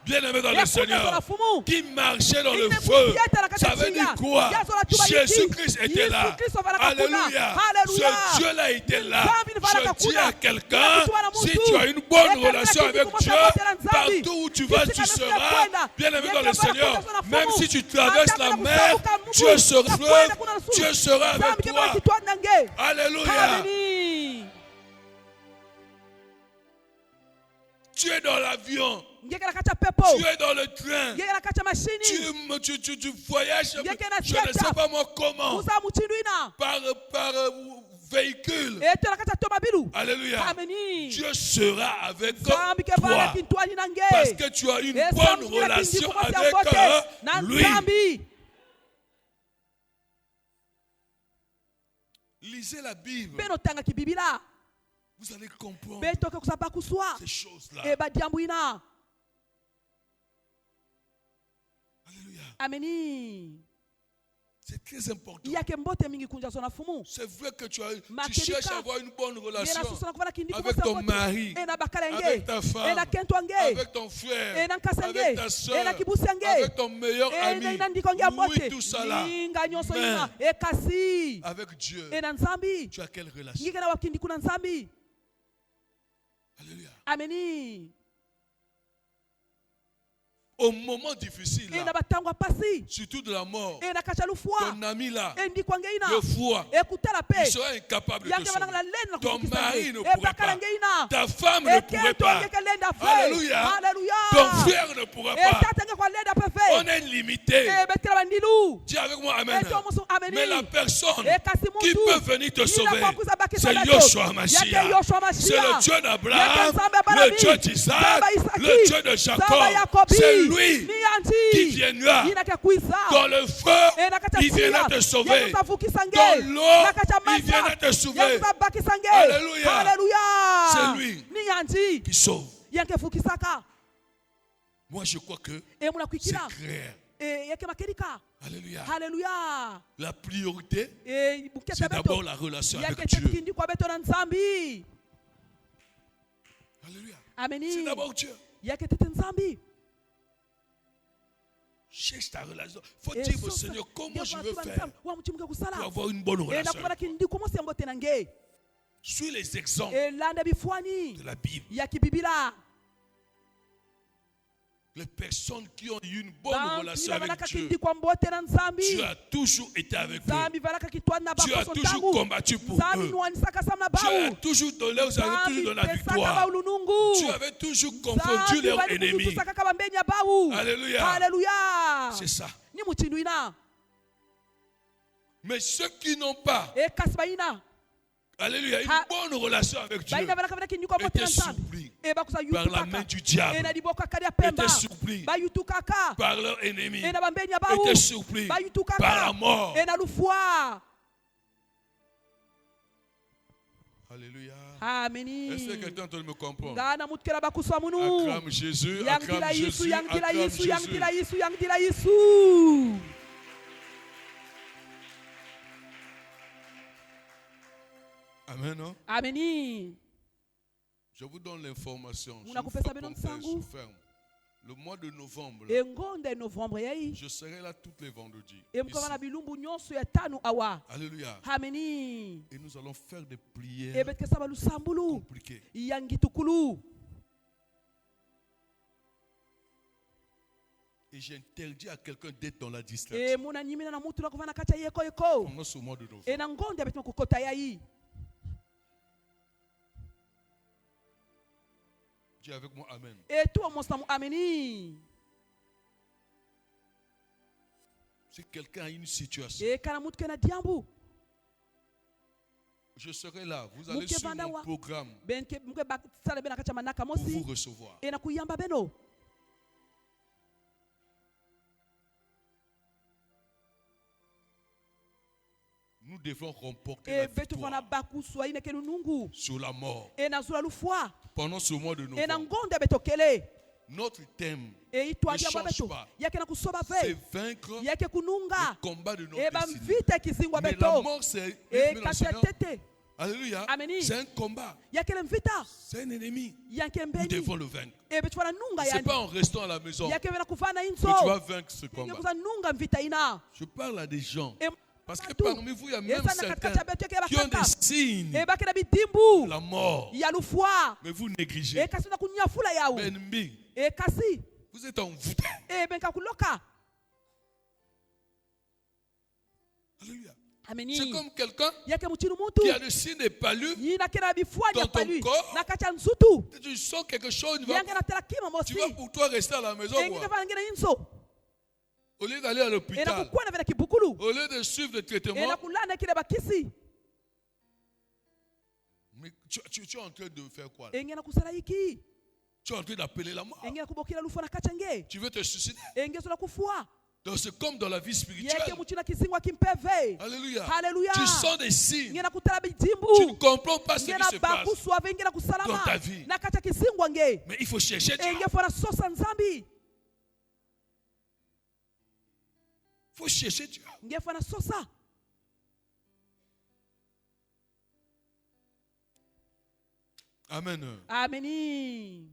bien-aimés dans le Seigneur, qui marchaient dans le feu. Ça veut dire quoi? Jésus-Christ était là. Alléluia. Ce Dieu-là était là. Je dis à quelqu'un, si tu as une bonne relation avec Dieu, partout où tu vas, tu seras bien-aimé dans le Seigneur. Même si tu traverses la mer, Dieu sera fleuve, Dieu sera avec toi. Alléluia. Tu es dans la l'avion, ngeke na kati ya pepo, tu es dans le train, ngeke na kati ya mashini, tu voyages, je ne sais pas moi comment, kuza muchindwina par véhicule. eto na kati ya tomabilu. Alléluia. Ameni. Dieu sera avec Zambi ke bana toi kintwani na nge. parce que tu as une bonne relation avec lui. Zambi. Lisez la Bible. Beno tanga kibibila. Vous allez comprendre Beto ke kusaba kuswa. ces choses-là. Eba diambuina. Alléluia. Ameni. C'est très important. Yake mbote mingi kunja sona fumu. C'est vrai que tu Makelika. cherches à avoir une bonne relation avec avec ton mari, avec ta femme, avec ton frère, avec ta soeur, avec ton meilleur ami. Oui, tout ça là. Mais avec Dieu, tu as quelle relation? Alléluia. Ameni. Au moment difficile, là, surtout de la mort, ton ami là, le foie, il sera incapable de te sauver. Ton mari ne pourrait pas. Ta femme ne pourrait pas. Alléluia. Ton frère ne pourra pas. On est limité. Dis avec moi Amen. Mais la personne qui peut venir te sauver, c'est Yoshua Mashiach. C'est le Dieu d'Abraham, le Dieu d'Isaac, le Dieu de Jacob. C'est lui qui viendra dans le feu, il viendra te sauver. Dans l'eau, il viendra te sauver. Alléluia. C'est lui qui sauve. Moi, je crois que c'est clair. Alléluia. La priorité, c'est d'abord la relation avec Dieu. Alléluia. C'est d'abord Dieu. Cherche ta relation. Faut dire au Seigneur comment je veux faire pour avoir une bonne relation. Suis les exemples de la Bible. Les personnes qui ont eu une bonne relation avec Dieu, Dieu a toujours été avec eux. Dieu a toujours combattu pour eux. Dieu a toujours donné, vous avez toujours donné la victoire. Dieu avait toujours confondu leurs ennemis. Alléluia. C'est ça. Mais ceux qui n'ont pas, alléluia, une bonne relation avec Dieu, étaient surpris par la main du diable, étaient surpris par leurs ennemis, étaient surpris par la mort. Alléluia. Est-ce que quelqu'un peut me comprendre? Acclame Jésus, acclame Jésus, acclame Jésus. Amen. Non? Ameni. Je vous donne l'information. Je ferme. Le mois de novembre, je serai là tous les vendredis. Alléluia. Et nous allons faire des prières compliquées. Et j'interdis à quelqu'un d'être dans la distraction pendant ce mois de novembre. Dis avec moi Amen. Si quelqu'un a une situation, je serai là. Vous allez suivre mon programme pour vous recevoir. Nous devons remporter la victoire sur la mort. Pendant ce mois de novembre, notre thème ne change pas. C'est vaincre le combat de notre destinée. Mais la mort, c'est alléluia. C'est un combat. C'est un ennemi. Nous devons le vaincre. Ce n'est pas en restant à la maison que tu vas vaincre ce combat. Je parle à des gens. Parce que parmi vous, il y a même certains qui ont des signes de la mort. Mais vous négligez. Vous êtes envoûtés. Alléluia. Ameni. C'est comme quelqu'un Yake mutinu muntu. qui a le signe des palus. Yina kena bifua Dans ya ton palui. corps. Na kacha nsutu. Tu sens quelque chose, Yange na tela kima tu mosi. vas pour toi rester à la maison. Engine fana ngena inso. Au lieu d'aller à Ena l'hôpital, kukwana vena kibukulu. au lieu de suivre le traitement, Ena kulana kile bakisi. mais tu es en train de faire quoi? Engena kusala iki. Tu es en train d'appeler la mort. Engena kubokila lufu na kacha nge. Tu veux te suicider. Engezo kufua. Donc c'est comme dans la vie Yeke spirituelle. muchina kisingwa kimpeve. Alléluia. Hallelujah. Tu sens des signes. Ngena kutala Tu ne bijimbu. comprends pas ce qui Ngena se passe. bakuswa vengena kusalama. dans ta vie. Na kacha kisingwa nge. Mais il faut chercher Dieu. Enge fona sosa nzambi. Il faut chercher Dieu. Nge fona sosa. Amen. Ameni.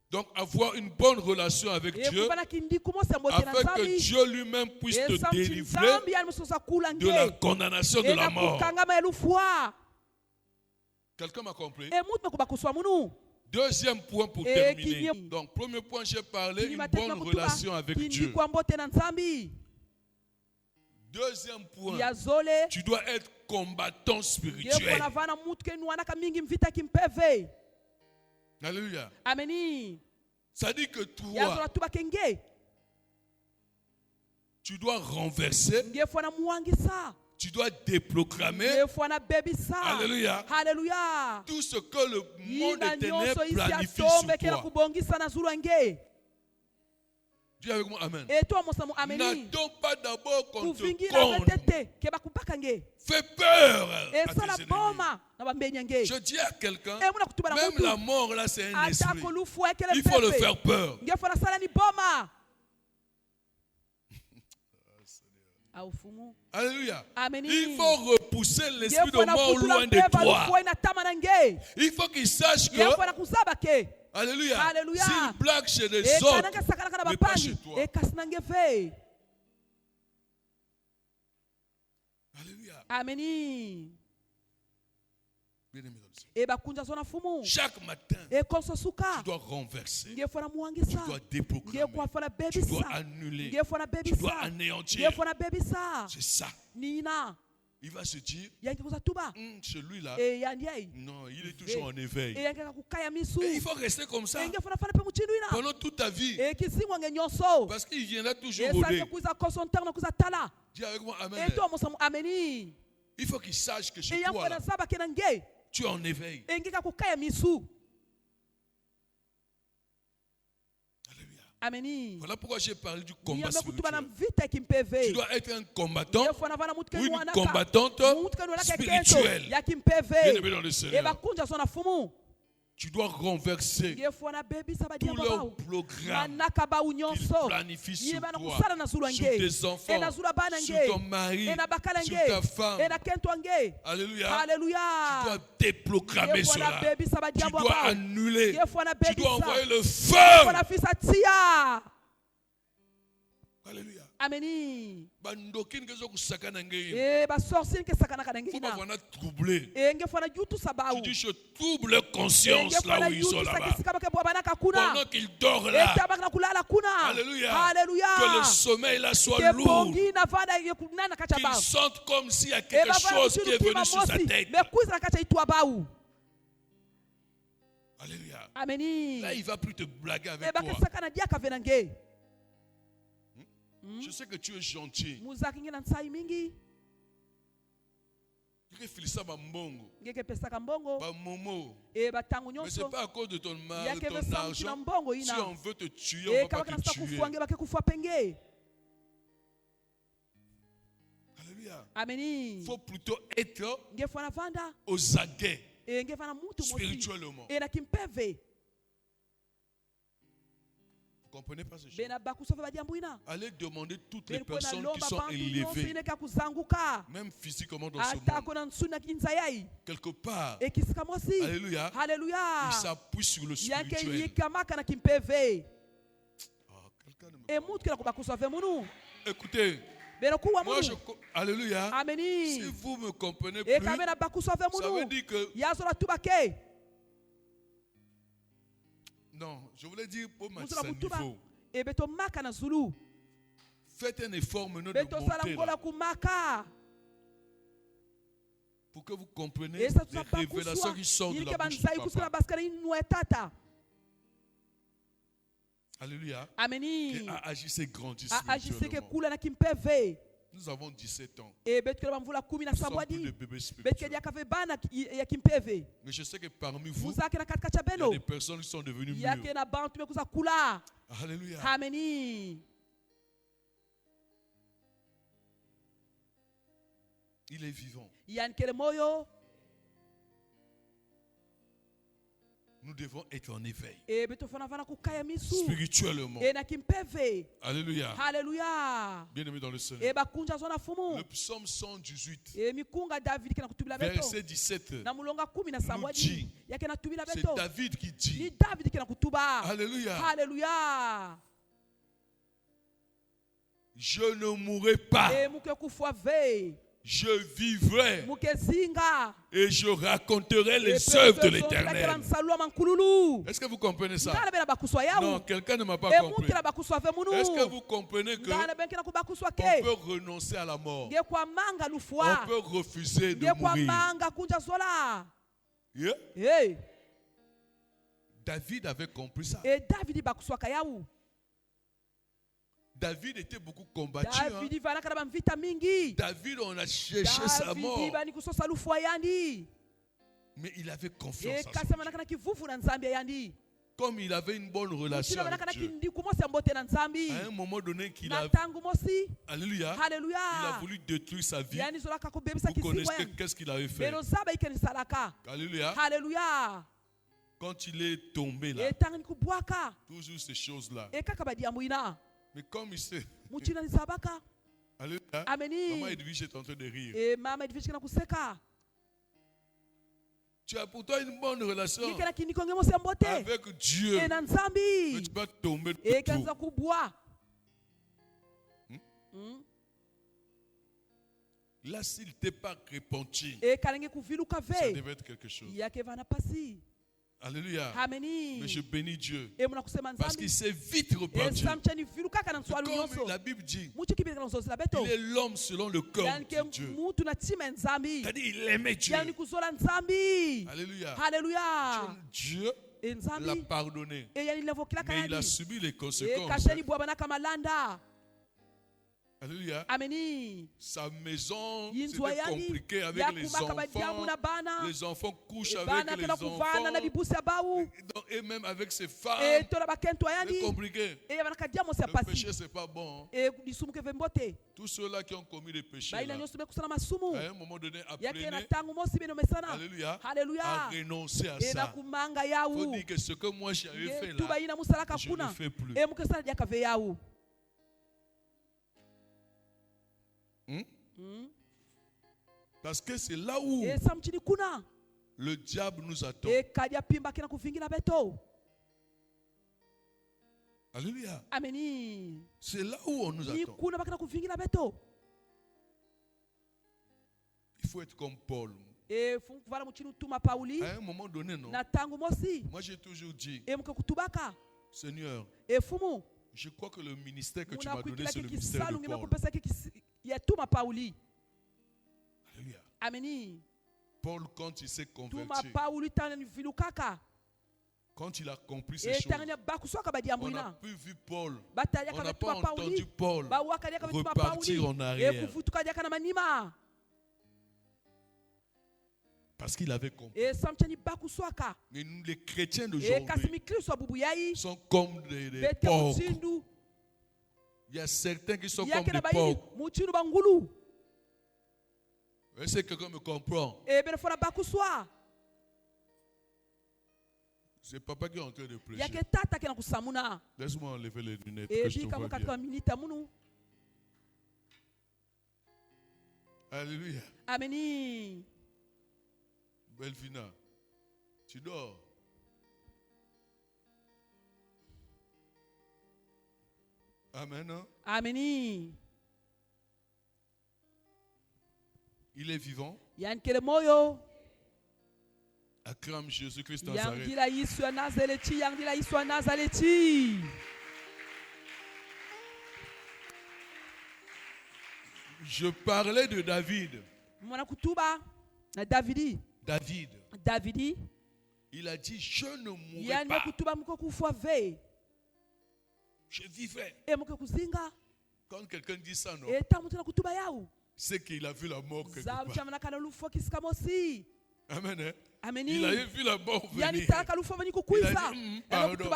Donc avoir une bonne relation avec Dieu Ekubana kindi kumosa mbote na afin que nzambi. Dieu lui-même puisse te délivrer Nzambi ya musosa kula de la nge. condamnation de la mort. Kukangama elufua. Quelqu'un m'a compris? E mutu mekuba kuswa munu. Deuxième point pour Et terminer. qui- Donc premier point, j'ai parlé Kini une matete bonne makutuba. relation avec Kindi Dieu. kwa mbote na nzambi. Deuxième point, Ya zole. tu dois être combattant Nge spirituel. fona vana mutu ke nuanaka mingi mvita kimpeve. Alléluia. Ameni. Ça dit que Ya toi, zola tuba kenge. tu dois renverser, Nge fona muangisa. tu dois déprogrammer. Nge fona bebisa. Alléluia. Hallelujah. Tout ce que le monde Yina des nyonso ténèbres isi planifie atombe sur kela toi. kubongisa na zulu nge. Dis avec moi, Amen. Et toi mosamu ameni. N'attends pas d'abord qu'on te Kuvingira condamne. betete ke bakupaka nge. Fais peur à Esala tes ennemis. boma na bambenya nge. Je dis à quelqu'un, E muna kutuba na même mutu. la mort là, c'est un esprit. Atako lufua kele Il faut le pepe. faire peur. Nge fona sala ni boma. Au fumu. Alléluia. Ameni. Il faut repousser Nge l'esprit de fona mort kutula loin de mpeva toi. lufua ina tama na nge. Il faut qu'il sache Nge que, fona kuzaba ke. Alléluia, Alléluia. s'il blague chez les E autres, kananga sakana kana mais pas bapani. chez toi. E kasina nge fe. Alléluia. Ameni. Bien-aimés dans le Seigneur. E bakunja zona fumu. Chaque matin, E konso suka. tu dois renverser, Nge fona tu muangisa. dois Nge déprogrammer, kwa fona tu dois bebisa. annuler, Nge fona tu dois bebisa. anéantir. Nge fona bebisa. C'est ça. Nina. Il va se dire, Yange kuza tuba. celui-là, E yandiai. non, il est toujours en éveil. E yange kukaya misu. Et il faut rester comme ça E nge fona fana pe muchindu ina. pendant toute ta vie. E kisingwa nge nyonso. Parce qu'il viendra toujours E rôder. sange kuza koso ntarno kuza tala. Dis avec moi, Amen. E to mosamu ameni. Il faut qu'il sache que E chez yange toi, là, fona saba kena nge. tu es en éveil. E nge kakukaya misu. Alléluia. Ameni. Voilà pourquoi j'ai parlé du combat Yame kutuba na spirituel. vita kimpeve. Tu dois être un combattant Nge fona vana mutu ke ou une nuanaka. combattante Mutu ke nuanaka kento. spirituelle. Ya Bien kimpeve. aimé dans le E Seigneur. bakunja zona fumu. Tu dois renverser Nge fona bebisa tous badiamo leurs bao. programmes Manaka ba qu'ils unyonso. planifient sur Yeba na toi, kusala na zulu sur nge. tes enfants, E na zulu bana sur nge. ton mari, E na bakala sur nge. ta femme. E na kento nge. Alléluia. Tu Hallelujah. dois déprogrammer Nge fona cela. bebisa Tu badiamo dois bao. annuler. Nge fona Tu dois bebisa. envoyer le Fona feu. fisa tia. Alléluia. Ameni. Bandoki ngezo kusakana ngei. E ba sorcier ke sakana kana Faut pas ngina. vraiment troubler. E nge fona yutu sabau. Tu dis je trouble leur conscience Nge là fona où ils sont yutu là-bas. sakisika bake bwa bana kakuna. Pendant qu'ils dorment E là. tabaka kulala kuna. Alléluia. Hallelujah. Que le sommeil là soit Ke lourd. bongi na vada ye kunana kacha Qu'il bao. sente comme s'il y a E quelque ba vana chose qui est mutulu venu pima sur sa mosi. tête. Me kuza na kacha itwa bau. Alléluia. Ameni. Là, il ne va plus te blaguer E avec bake toi. sakana dia kavena nge. Je sais que tu es gentil. Muzaki ngina nsai mingi. Réfléchis à mbongo, Ngeke pesaka mbongo. momo. E batangu Mais ce nyonso. n'est pas à cause de ton mari, Yake ton vesa argent. mukina mbongo Si ina. on veut te tuer, E on ne va kama pas kana te sta tuer. kufuange bake kufa penge. Alléluia. Ameni. Il faut plutôt être Nge fana vanda. aux aguets E nge fana mutu mosi. spirituellement. E na kimpeve. Vous ne comprenez pas ce chose? Bena bakusofe badiambu ina. Allez demander toutes les Bena kwa na personnes qui lomba sont bantu nyonso élevées, ine ka kuzanguka. même physiquement dans ce Ata monde. kona nsuna kinza yai. Quelque part, E kisika mosi. alléluia, Hallelujah. il s'appuie sur le Yake spirituel. yikamaka na kimpeve. Ah, quelqu'un ne me E mutu kila kubakusofe munu. Écoutez, Bena kuwa moi munu. alléluia, si Ameni. vous me comprenez E plus, kabena bakusofe ça veut munu. dire que, Yazola tubake. non, je voulais dire pour Muzula ma mutuba. niveau, E beto maka na zulu. Faites un effort maintenant de betosala monter ngola là, kumaka pour que vous compreniez esa les révélations qui sortent de yilike la bouche banzai du kusala papa. basikala inwe tata. Alléluia. Ameni. Et agissez, grandissez Agissez que spirituellement. kula na kimpeve. Nous avons 17 ans. E betukela bamvula 10 na Nous sommes plus sabwadi. de bébés Betukela spirituels. yakave bana ya kimpeve. Mais je sais que parmi vous, Muzake na katika cha il y a beno. des personnes qui sont devenues mûres. Yake na bantu mekuza kula. Alléluia. Ameni. Il est vivant. Yankele moyo. Nous devons être en éveil. E betofana vana kukaya misu. Spirituellement. E na kimpeve. Alléluia. Hallelujah. Bien-aimés dans le Seigneur. E bakunja zona fumu. Le psaume 118, E mikunga David kena kutubila beto. verset 17. Na mulonga 10 na dit, sabwadi. Yake na tubila C'est beto. David qui Ni dit. David kena kutuba. Alléluia. Hallelujah. Je ne mourrai pas. E muke kufwa ve. Je vivrai Muke zinga. et je raconterai E les œuvres de pepe zonzila kela l'Éternel. msalua mankululu. Est-ce que vous comprenez ça? Ngana bena bakuswa yawu. Non, quelqu'un ne m'a pas E compris. mukela bakuswa ve munu. Est-ce que vous comprenez Ngana qu'on ben kena kubakuswa peut ke. renoncer à la mort? Nge kwa manga On lufwa. peut refuser de Nge kwa mourir. manga kunja zola. Yeah? Hey. David avait compris ça. E David bakuswa kayawu. David était beaucoup combattu. hein. David vana kana bamvita mingi. David, on a cherché sa mort. David bani kusosa lufwa yandi. Mais il avait E confiance en kasema Dieu. nakana kivuvu na nzambi yandi. Comme il avait une bonne relation China avec nakana Dieu. kindi kumosi ambote na nzambi. À un moment donné, qu'il Na a, tangu mosi. alléluia, il a Hallelujah. voulu détruire sa vie. Yani zola kakubebisa Vous kisiwa connaissez yangi. qu'est-ce qu'il avait fait. Beno zaba ikeni salaka. Alléluia. Hallelujah. Quand il est tombé là, E tangi kubwaka. toujours ces choses-là. E kaka badiambo ina. Mais comme il sait, Muchina ni sabaka. alléluia, Ameni. maman Edwige est en train de rire. E mama edivishika na kuseka. Tu as pourtant une bonne relation Nikena kinikonge mosi ambote. avec Dieu. E na Mais nzambi. tu vas tomber de E tout. kanza kubwa. Là, s'il n'était pas repenti, E kalenge kuviluka ça ve. devait être quelque chose. Yake vana pasi. Alléluia. Ameni. Mais je bénis Dieu. E muna kusema Parce nzambi. qu'il s'est vite E repenti. samchani viluka kana nswalu Comme nyonso. la Bible dit, Muchi kibirika na nsozi la beto. il est l'homme selon le corps Yani de ke Dieu. mutu na tima nzambi. C'est-à-dire, il aimait Dieu. Yani kuzola nzambi. Alléluia. Hallelujah. Dieu E l'a nzambi. pardonné. E yani levokila Mais il a kayani. subi les E conséquences. kasheni bwa banaka malanda. Alléluia. Ameni. Sa maison, Yinzwa c'était yani. compliqué avec les Yakumaka badiamu enfants. na bana. Les enfants couchent E avec bana les kena kuvana na enfants. bibusi ya bawu. Et même avec ses E femmes. tola bakento C'est yani. compliqué. E banaka diamo se Le pasi. péché, c'est pas bon. hein. E disumuke vembote. Tous ceux-là qui ont commis des péchés, Baina là, nyoso bekusana masumu. à un moment donné, Yake na appelez tangu mosi beno mesana. Alléluia, à Hallelujah. renoncer à E na ça. kumanga Il faut yawu. dire que ce que moi j'avais fait Tuba là, ina musalaka je ne kuna. le fais plus. E mukesana diaka ve yawu. Parce que c'est là où E samchini kuna. le diable nous attend. E kadia pimba kina kuvingira beto. Alléluia. Ameni. C'est là où on nous Ni attend. kuna bakina kuvingira beto. Il faut être comme Paul. E funkuvala muchini utuma Pauli. À un moment donné, non. Na tangu mosi. Moi j'ai toujours dit, E muke kutubaka. Seigneur, E fumu. je crois que le ministère que tu Muna m'as donné, kuikila c'est le ministère kikisalu de ngime Paul. kupesa yetuma Pauli. Alléluia. Ameni. Paul, quand il s'est Tuma converti, Pauli tani vilukaka. quand il a compris ces E choses, tanganya bakuswaka badiambu on n'a ina. plus vu Paul. Batalia On n'a kama pas tuma Pauli. entendu Paul Bawaka dia kama tuma repartir Pauli. en E arrière. kuvutuka dia kana manima. Parce qu'il avait compris. E samchani bakuswaka. Mais nous, les chrétiens E d'aujourd'hui, kasimi Kristo abubu yai. sont comme des Bete porcs. muchindu. Il y a certains qui sont comme Yake des na bayini porcs. muchindu bangulu. Est-ce que quelqu'un me comprend? E bene fona bakuswa. C'est papa qui est en train de prêcher. Yake tata kena kusamuna. Laisse-moi enlever les lunettes E que je te bika vois katika bien. minita munu. Alléluia. Ameni. Belvina, tu dors. Amen. Hein? Ameni. Il est vivant. Yankele moyo. Acclame Jésus-Christ Nazareth. Yangila Yesu ya Nazareti. Yangila Yesu ya Nazareti. Je parlais de David. mwana kutuba na Davidi. David, il a dit, je ne mourrai Yani pas. kutuba mko kufa ve. Je vivrai. E mko kuzinga. Quand quelqu'un dit ça, non, E tamu tuna kutuba yao. c'est qu'il a vu la mort quelque Za part. mchama na kana lufo kisikamosi. Amen. Hein? Ameni. Il avait vu la mort Yani venir. taka lufo vani kukuiza. Il a dit, pardon.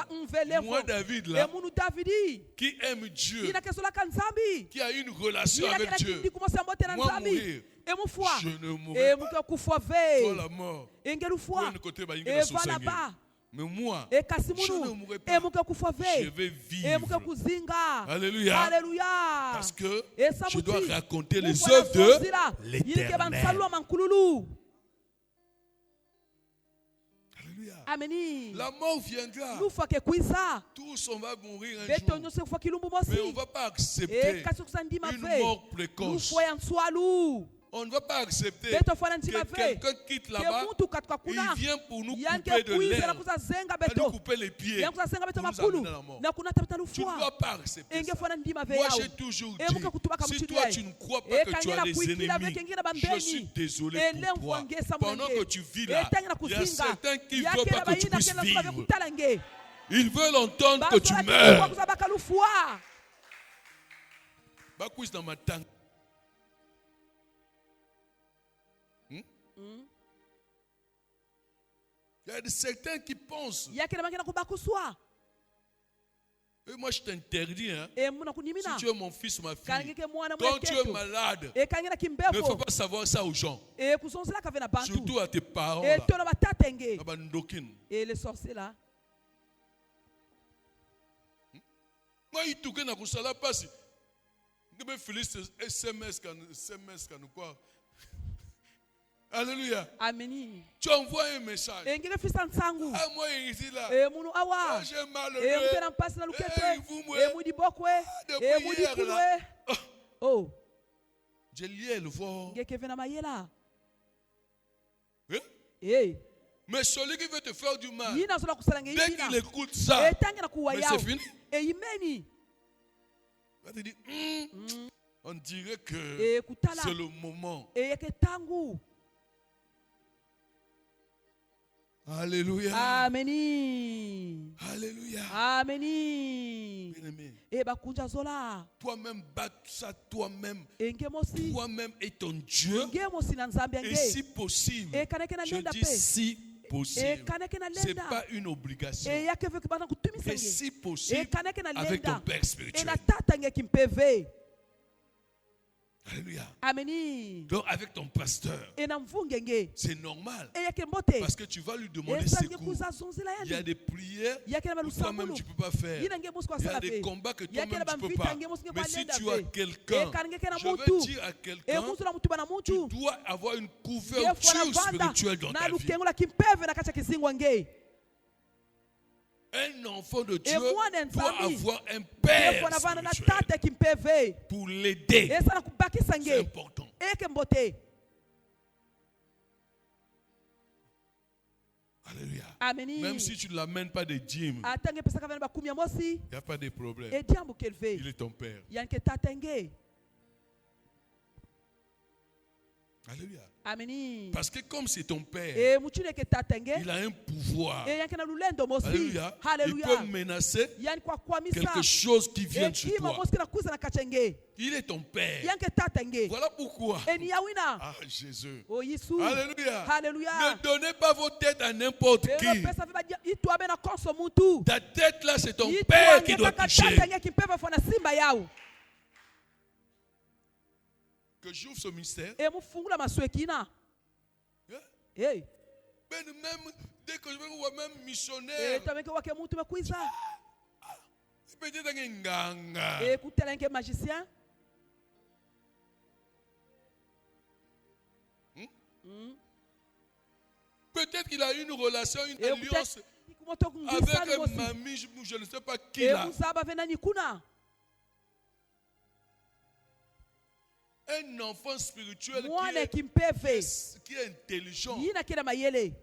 Moi, David, là, E munu Davidi. qui aime Dieu, Ina kesola kanzambi. qui a une relation Ina avec kena Dieu, kindi kumosa mbote na moi nzambi. mourir, E mufwa. je ne E mourrai pas. mko kufa Toi, ve. la mort. Engelu Toi, fwa. le côté, bah, il E va se vala saigner. ba. Mais moi, E kasi je ne munu. mourrai E pas. mko kufa Je ve. vais E vivre. mko kuzinga. Alléluia. Alléluia. Parce que Et ça je vous dois dit, raconter les Mufwa na œuvres fonzila. de Yilike l'Éternel. bansalwa mankululu. Alléluia. Ameni. La mort viendra. Lufa ke kuiza. Tous, on va mourir un Beto jour. nyose kufa kilumbu Mais on ne mosi. va pas E accepter kasi kusandima une ve. mort précoce. Lufo ya nswalu. On ne va pas accepter Beto fwana que ndima ve. quelqu'un quitte Ke là-bas. muntu katika Il kuna. vient pour nous Yanke couper de kuiza na l'air. kuza zenga À nous beto. couper les pieds. Yankuza zenga beto Pour nous makulu. amener à la mort. Na kuna tapita Tu ne lufwa. dois pas accepter Enge ça. fwana ndima ve Moi, yao. j'ai toujours E muka kutuba dit, si kamuchidu toi, yai. tu ne crois E pas que tu kangena as des kuikila ennemis, veke ngina je suis bambeni. désolé E pour lemfu toi. angesa Pendant mwenge. que tu vis là, E tangena il y a kusinga. certains qui ne Yake veulent pas na que tu bayina puisses kena sula vivre. bekutala nge. Ils veulent entendre que tu Basola meurs. kuza bakalufwa. Bakus dans ma tante. Il y a certains qui pensent. Yake na makena kubakuswa. Et moi, je t'interdis. Hein, E muna si kunimina. tu es mon fils ou ma fille, Kangeke mwana quand tu es mweketu. malade, E kangena ne faut kimbefo. pas savoir ça aux gens. E kusonsela kavena bantu. Surtout à tes parents. E Là. tono batatenge. Ah bah, ndokin. E les sorciers là. Moi, il tourne dans le passe. Je me félicite SMS quand quoi. Alléluia. Ameni. Tu envoies un message. E ngeke fisa nsangu. Ah, moi, ici là. E munu Ah, awa. j'ai mal au E nez. mukena mpasi na Eh, lukete. vous, moi. E mudi bokwe. depuis E mudi hier, kulwe. là. Oh. Je liais le voir. Ngeke vena mayela. Hein? Eh. Mais celui qui veut te faire du mal, Yina zola kusala nge dès yina. qu'il écoute ça, E tangena kuwa mais yao. c'est fini. E imeni. Il va te dire, on dirait que E kutala. c'est le moment. E yeke tangu. Alléluia. Ameni. Alléluia. Ameni. Bien-aimé, E bakunja zola. toi-même, bats ça toi-même. E nge mosi. Toi-même et ton Dieu. Nge mosi na nzambe Et nge. si possible, E kaneke na je lenda dis pe. si E possible. kaneke na Ce n'est lenda. pas une obligation. E yake veke bana kutumisa Mais nge. si E possible, kaneke na avec ton lenda. Père E spirituel. na tata nge kimpeve. Alléluia. Ameni. Donc avec ton pasteur, E na mvunge nge. c'est normal. E yake mbote. Parce que tu vas lui demander E sange secours. kuza zonzela Il y a yani. des prières Yake na que toi-même balusangulu. tu ne peux pas faire. Yina nge mosi kwa Il y a sala des pe. combats que Yake toi-même na tu ne peux bamvita pas. nge mosi nge Mais si balenda tu as pe. quelqu'un, E kange na je veux muntu. dire à E quelqu'un, kuzu na mutuba na tu muntu. dois avoir une Ye couverture fwana vanda. spirituelle dans Na ta vie. lukengo la kimpeve na kacha kizingwa nge. Un enfant de Et Dieu moi, doit Nzambi, avoir un E père fwana vana na spirituel tate kimpeve. pour l'aider. E sana kubakisa C'est nge. important. E ke mbote. Alléluia. Ameni. Même si tu ne l'amènes pas des dîmes, Atange pesa kavana bakumi ya mosi. il n'y a pas de problème. E jambo kelve. Il est ton père. Yanke tata nge. Alléluia. Ameni. Parce que comme c'est ton père, E muchine ke tata nge. il a un pouvoir. E yanke na lulendo mosi. Alléluia. Il Hallelujah. peut menacer Yani kwa kwamisa. quelque chose qui vient E sur kima toi. mosi na kuza na kacha nge. Il est ton père. Yanke tata nge. Voilà pourquoi. E ni yawina. Ah, Jésus. O Yesu. Alléluia. Hallelujah. Ne donnez pas vos têtes à n'importe E qui. pesa viba itwa bena konso muntu. Ta tête là, c'est ton Itwa père qui nge doit kaka toucher. tata nge kimpeve fwana simba yao. Que j'ouvre ce mystère. E mufungula maswekina. Hein? Hey. Ben, même dès que je vais voir même E missionnaire, tameke wake muntu mekwiza. peut-être un nganga. E kutela nke magicien. Peut-être qu'il a une relation, une E alliance kutela kumoto avec ngisa un mosi. mamie, je ne sais pas qui E là. muzaba vena nikuna. Un enfant spirituel Mwana qui kimpeve. est intelligent. Yina kila mayele.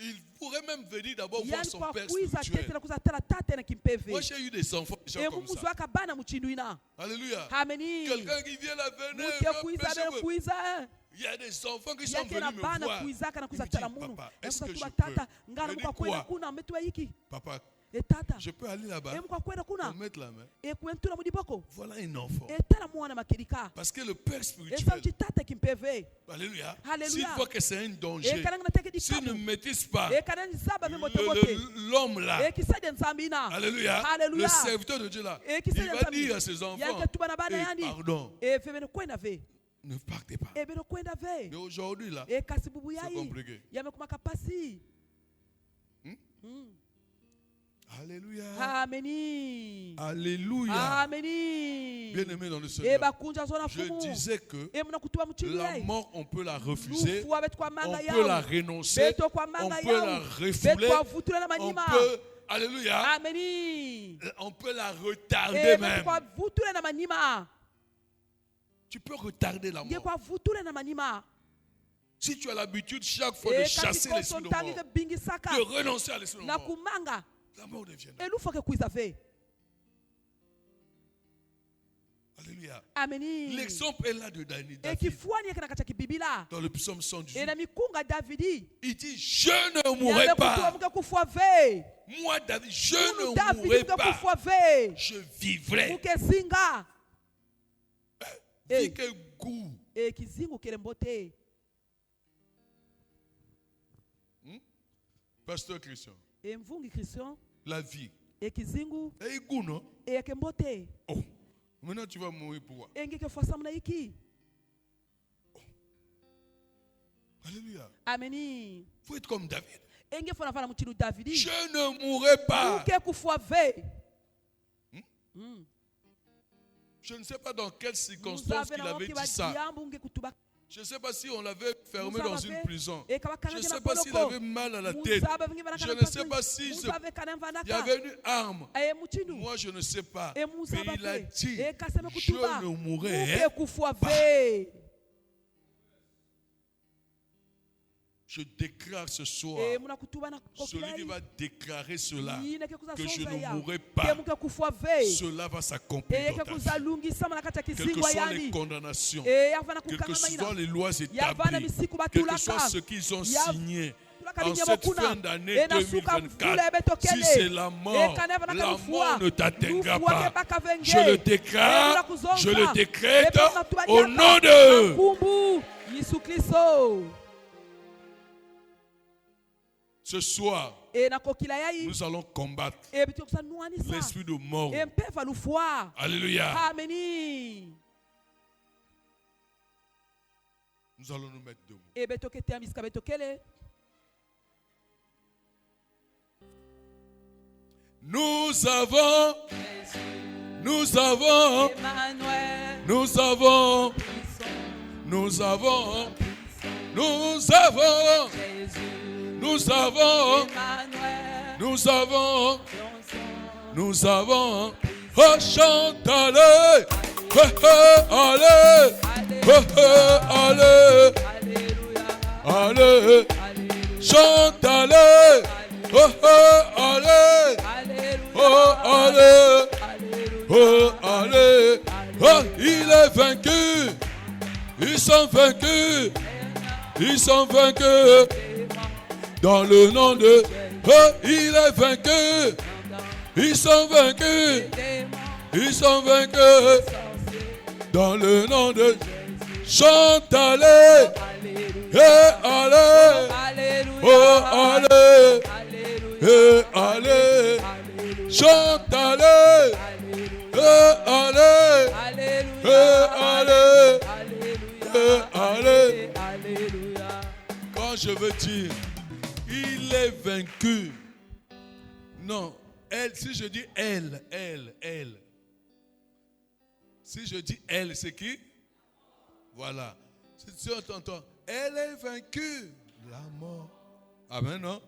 Il pourrait même venir d'abord voir yani son kwa père kuiza tete spirituel. na kuzatala tate na kimpeve Moi, j'ai eu des enfants qui sont comme emukuzu ça. akabana muchinduina Alléluia. ameni Quelqu'un qui vient là, venez, muke kuiza bene empêchez-moi. kuiza Il y a des enfants qui sont yake na venus me bana voir. kuizaka na Il me kuzatala dit, munu papa, est-ce que je tata peux? ngana Je dis mukwa kwenda quoi? kuna metu yiki Papa, etata je peux aller là-bas, emukwa kwenda kuna on mettre la main. ekwentula mudiboko Voilà un enfant. etala mwana makirika Parce que le père esa spirituel, mchitata kimpeve alléluia, Alléluia. s'il voit que c'est un danger, ekananga nateke s'il ne dikabu maîtrise pas ekananga zaba memotemote l'homme là, ekisade nzambina alléluia, Alléluia. le serviteur de Dieu là, Et qui il sait va les dire amis? à ses enfants, yake tubana bana eh, yani pardon, evebene kwenda ve ne partez pas. ebene kwenda ve Mais aujourd'hui là, ekasi bubu c'est yayi compliqué. yamekumaka pasi Alléluia. ameni Alléluia. ameni Bien-aimé dans le Seigneur, ebakunja zona je fumu disais que emuna kutuba muchindi la yayi mort, on peut la refuser, lufuwa betu kwa on manga peut la yao renoncer, beto kwa on manga peut la yao betu refouler, kwa vutula na on manima peut, alléluia, ameni on peut la retarder betu même. kwa vutula na manima Tu peux retarder la nge mort. kwa vutula na manima Si tu as l'habitude chaque fois de chasser l'esprit de mort, ekatikosontangike bingisaka de renoncer à l'esprit de na mort, kumanga la mort deviendra. elufoke kuiza ve Alléluia. ameni L'exemple est là de David. ekifuani yake nakacha kibibila Dans le psaume 118, ena mikunga davidi il dit, je ne mourrai yamekutua pas. muke kufua ve Moi, David, je munu ne davidi mourrai muke pas. kufua ve Je vivrai. muke zinga Dis quel goût. ekizingu kelembo te Pasteur Christian, emvungi kristian la vie. ekizingu Et goût, non? ekembo te Oh, maintenant tu vas mourir pourquoi? engeke fuasamu na iki Alléluia. ameni Faut être comme David. enge fanafana muchinu davidi Je ne mourrai pas. muke kufua ve Je ne sais pas dans quelles circonstances muzabe qu'il na avait woki dit ça. badiambu nge kutuba Je ne sais pas si on l'avait fermé Muzabe dans une fe, prison. ekabakana Je ne jela sais pas s'il koloko. avait mal à la tête. Muzabe vingi vanaka Je na ne sais pastori. pas si Muzabe kana il mvanaka. y avait une arme. Aye muchinu Moi, je ne sais pas. E Mais muzabe il a fe. dit, Ekaseme je kutuba ne mourrai muke kufua pas. ve Je déclare ce soir, e muna kutuba na celui qui va déclarer cela, yineke kuza que je sonza ne ya mourrai ke pas, muke kufua ve cela va s'accomplir e dans yeke ta vie. kuzalungisa mana kati ya Quelles que kizingwa soient les yani condamnations, e yavana quelles que kukanga soient maina les lois yavana établies, misiku quel que batulaka soit ce qu'ils ont Ya- signé tulaka en linyemo cette kuna fin d'année enasuka mvula 2024, ebetokele si c'est la mort, ekaneva la mort ne t'atteindra lufuake pas. bakavenge Je le déclare, Ebula kuzonga. je le décrète Ebula tubaliaka. au nom de... Makumbu Yesu Kristo Ce soir, enakokila yayi nous allons combattre ebiti okusanuanisa l'esprit de mort. empeva lufua Alléluia. ameni Nous allons nous mettre debout. ebetokete amisika betokele Nous avons, nous avons, Emmanuel nous avons, nous avons, nous avons, Jésus nous avons, Emmanuel nous avons, Johnson nous avons. Oh, chante, allez, allez, allez, Alléluia allez, Alléluia chante, allez, allez, Alléluia oh, allez, Alléluia oh, allez, oh, il est vaincu, ils sont vaincus, ils sont vaincus, dans le nom de, oh, il est vaincu, ils sont vaincus, ils sont vaincus, dans le nom de, chante, allez, et allez, oh, allez, et allez, chante, allez, et allez, et allez, et allez. Quand je veux dire, il est vaincu. Non, elle, si je dis elle. Si je dis elle, c'est qui? Voilà. Si tu entends, elle est vaincue. La mort. Amen, non?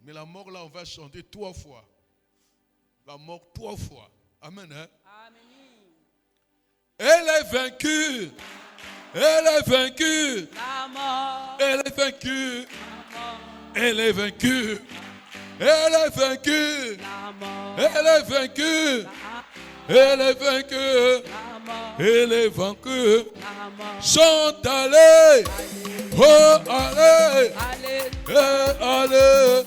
Mais la mort, là, on va chanter 3 fois. La mort 3 fois. Amen, hein? Elle est vaincue. Elle est vaincue. La mort, Elle est vaincue. la mort, Elle est vaincue. Elle est vaincue. La mort. Elle est vaincue. Elle est vaincue. La mort. Elle est vaincue. La mort. Chante, allez. Oh, allez. Alléluia. Allez.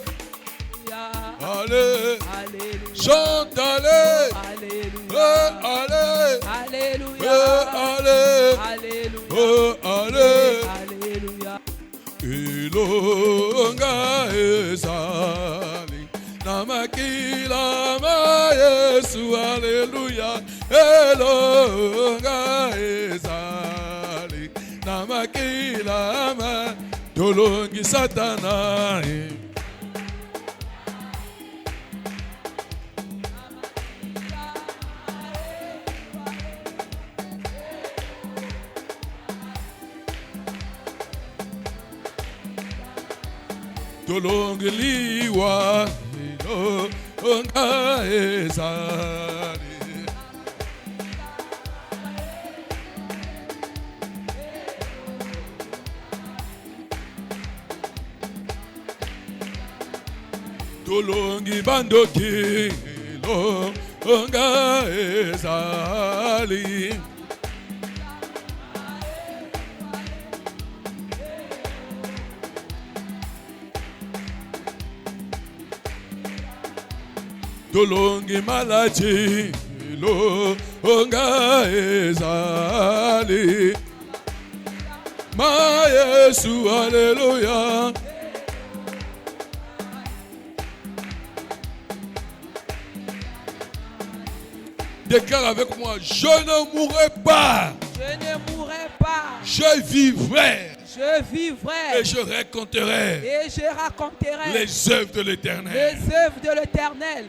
Allez. Alléluia. Chante, allez. Alléluia. Allez. Alléluia. Allez. Alléluia. Oh, allez. Alléluia. Ilonga ezali namakila ma Yesu haleluya. Ilonga ezali namakila ma tolongi satana. Tolongeliwa ilonga ezali. Tolongi bandoki ilonga ezali. Tolongi malachi ilonga ezali. Ma Yesu haleluya. Déclare avec moi, je ne mourrai pas. Je ne mourrai pas. Je vivrai. Je vivrai. Et je raconterai Et je raconterai les œuvres de l'Éternel. les œuvres de l'Éternel.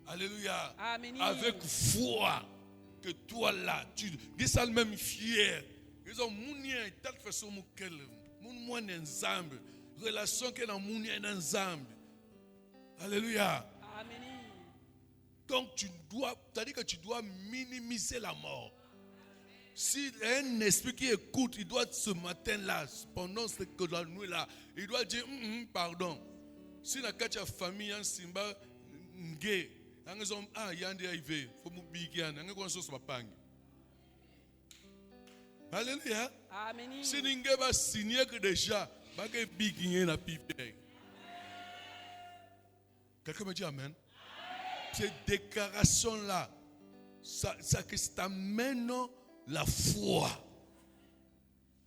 Alléluia. Amen. Avec foi que toi là, tu dis ça même fier. Ils ont mounien telle façon moukel. Moun nzambe. Relation que dans mounien nzambe. Alléluia. Amen. Donc tu dois, c'est-à-dire que tu dois minimiser la mort. Si un esprit qui écoute, il doit ce matin-là, pendant la nuit-là, il doit dire pardon. Si la famille a simba ngé, yandi arrivé, faut me bigan, alléluia. Amen. Si n'ingé va signer que déjà, va que bigien na pipe. Quelqu'un me dit amen. Ces déclarations-là, ça t'amène la foi.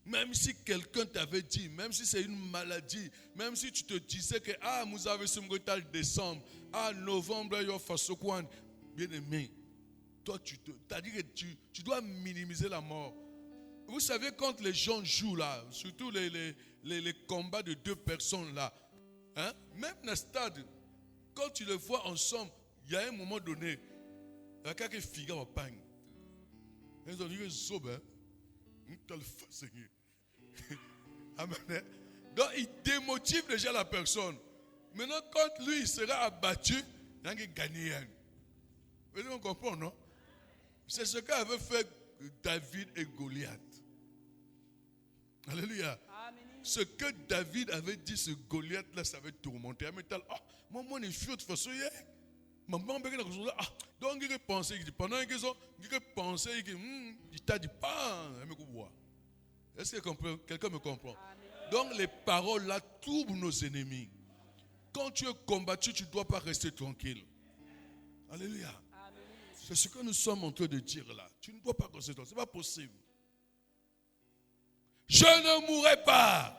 Même si quelqu'un t'avait dit, même si c'est une maladie, même si tu te disais que nous avons ce mois décembre, novembre, il y a façon quoi, bien aimé, toi tu as dit que tu dois minimiser la mort. Vous savez quand les gens jouent là, surtout les combats de deux personnes là, hein, même dans le stade, quand tu les vois ensemble, il y a un moment donné, il y a quelqu'un qui figure au pagne. Ils ont dit que c'est sauvé. Amen. Donc il démotive déjà la personne. Maintenant, quand lui il sera abattu, il va gagner. Vous comprenez, non? C'est ce qu'avait fait David et Goliath. Alléluia. Amen. Ce que David avait dit, ce Goliath-là, ça avait tourmenté. Moi, je suis de toute façon. Donc, il pensait, pendant qu'il pensait, il t'a dit pas. Est-ce que quelqu'un me comprend? Donc, les paroles là troublent nos ennemis. Quand tu es combattu, tu ne dois pas rester tranquille. Alléluia. C'est ce que nous sommes en train de dire là. Tu ne dois pas rester tranquille. Ce n'est pas possible. Je ne mourrai pas.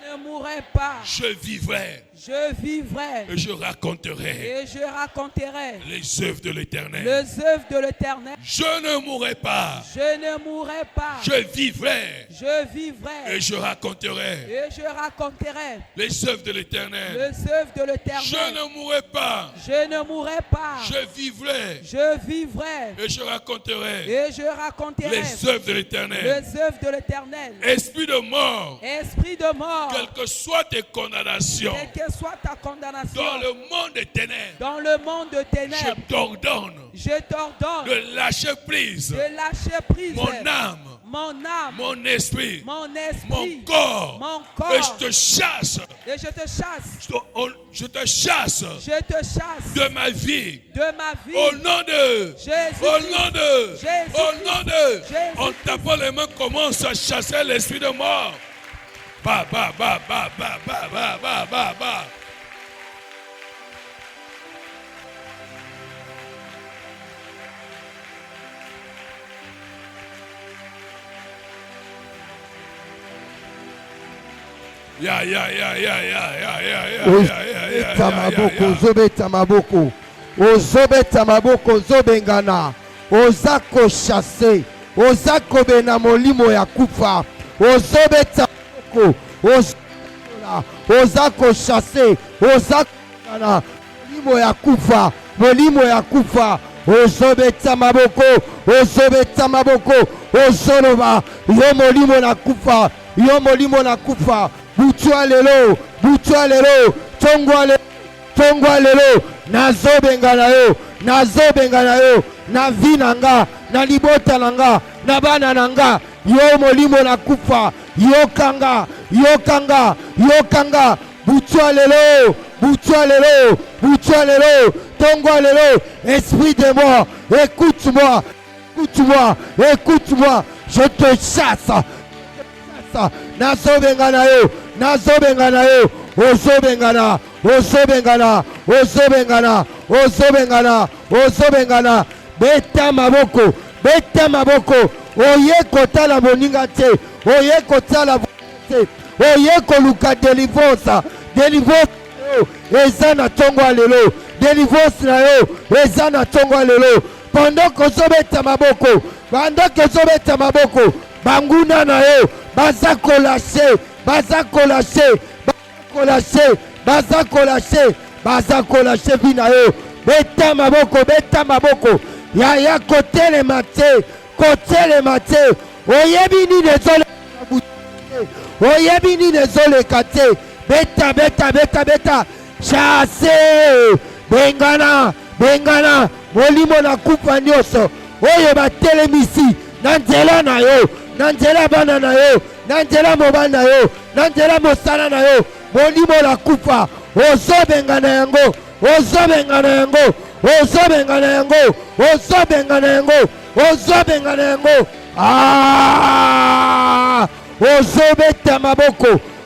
Je ne mourrai pas. Je vivrai. Je vivrai. Et je raconterai. Et je raconterai les œuvres de l'Éternel. les œuvres de l'Éternel. Je ne mourrai pas. Je ne mourrai pas. Je vivrai. Je vivrai. Et je raconterai Et je raconterai les œuvres de l'Éternel. les œuvres de Je l'Éternel. ne mourrai pas. Je ne mourrai pas. Je vivrai. Je vivrai. Et je raconterai Et je raconterai les œuvres de l'Éternel. les œuvres de l'Éternel. Esprit de mort, Esprit de mort, quelles que soient tes condamnations, quelle que soit ta condamnation dans le monde des ténèbres, dans le monde de je ténèbres, t'ordonne je t'ordonne de lâcher prise. de lâcher prise Mon âme, mon âme, mon esprit, mon mon esprit, corps. mon Et corps. je te chasse. Et je te chasse. Je te chasse Je te chasse de ma vie. de ma vie. Au nom de Jésus. Au nom de Jésus. Au nom de Jésus. En tapant les mains, commence à chasser l'esprit de mort. Ba, ba, ba, ba, ba, ba, ba, ba, ba, ba. Ozobeta maboko, ozobeta maboko, ozobengana, ozako chasse, ozako bena molimo ya kufa, ozobeta maboko, ozako chasse, ozako bengana, molimo ya kufa, molimo ya kufa, ozobeta maboko, ozobeta maboko, ozoloba, yo molimo na kufa, yo molimo na kufa. Butwa lelo, tongwa lelo, nazobengana yo, na vi nanga, na libota nanga, na bana nanga, yo molimo na kufa, yokanga, butwa lelo, tongwa lelo, esprit de mort, écoute-moi, je te chasse, nazobengana yo, ozobengana, beta maboko, oye kotala moninga te, oye kotala te, oye koluka délivrance eza na tongo lelo, délivrance na yo eza na tongo lelo, pendant que ozobeta maboko, banguna na yo baza kolashe bina yo, beta maboko, ya kotelema te, oyebi nini ezoleka te, beta, chasse, bengana, molimo na kufa nyonso, oyo batelemisi, na nzela na yo, na nzela bana na yo, na nzela mobali na yo, na nzela mosala na yo, molimo na kufa, ozobengana yango,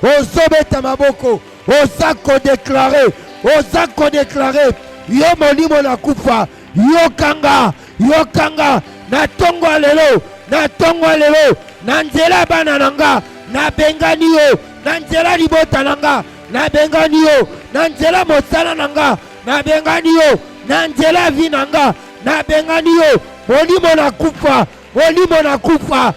ozobeta maboko, ozako deklare, yo molimo na kufa, yokanga, na tongo lelo, na nzela bana nanga, na bengani yo, na nzela libota nanga, na bengani yo, na nzela mosala nanga, na bengani yo, na nzela vi nanga, na bengani yo, molimo na kufa,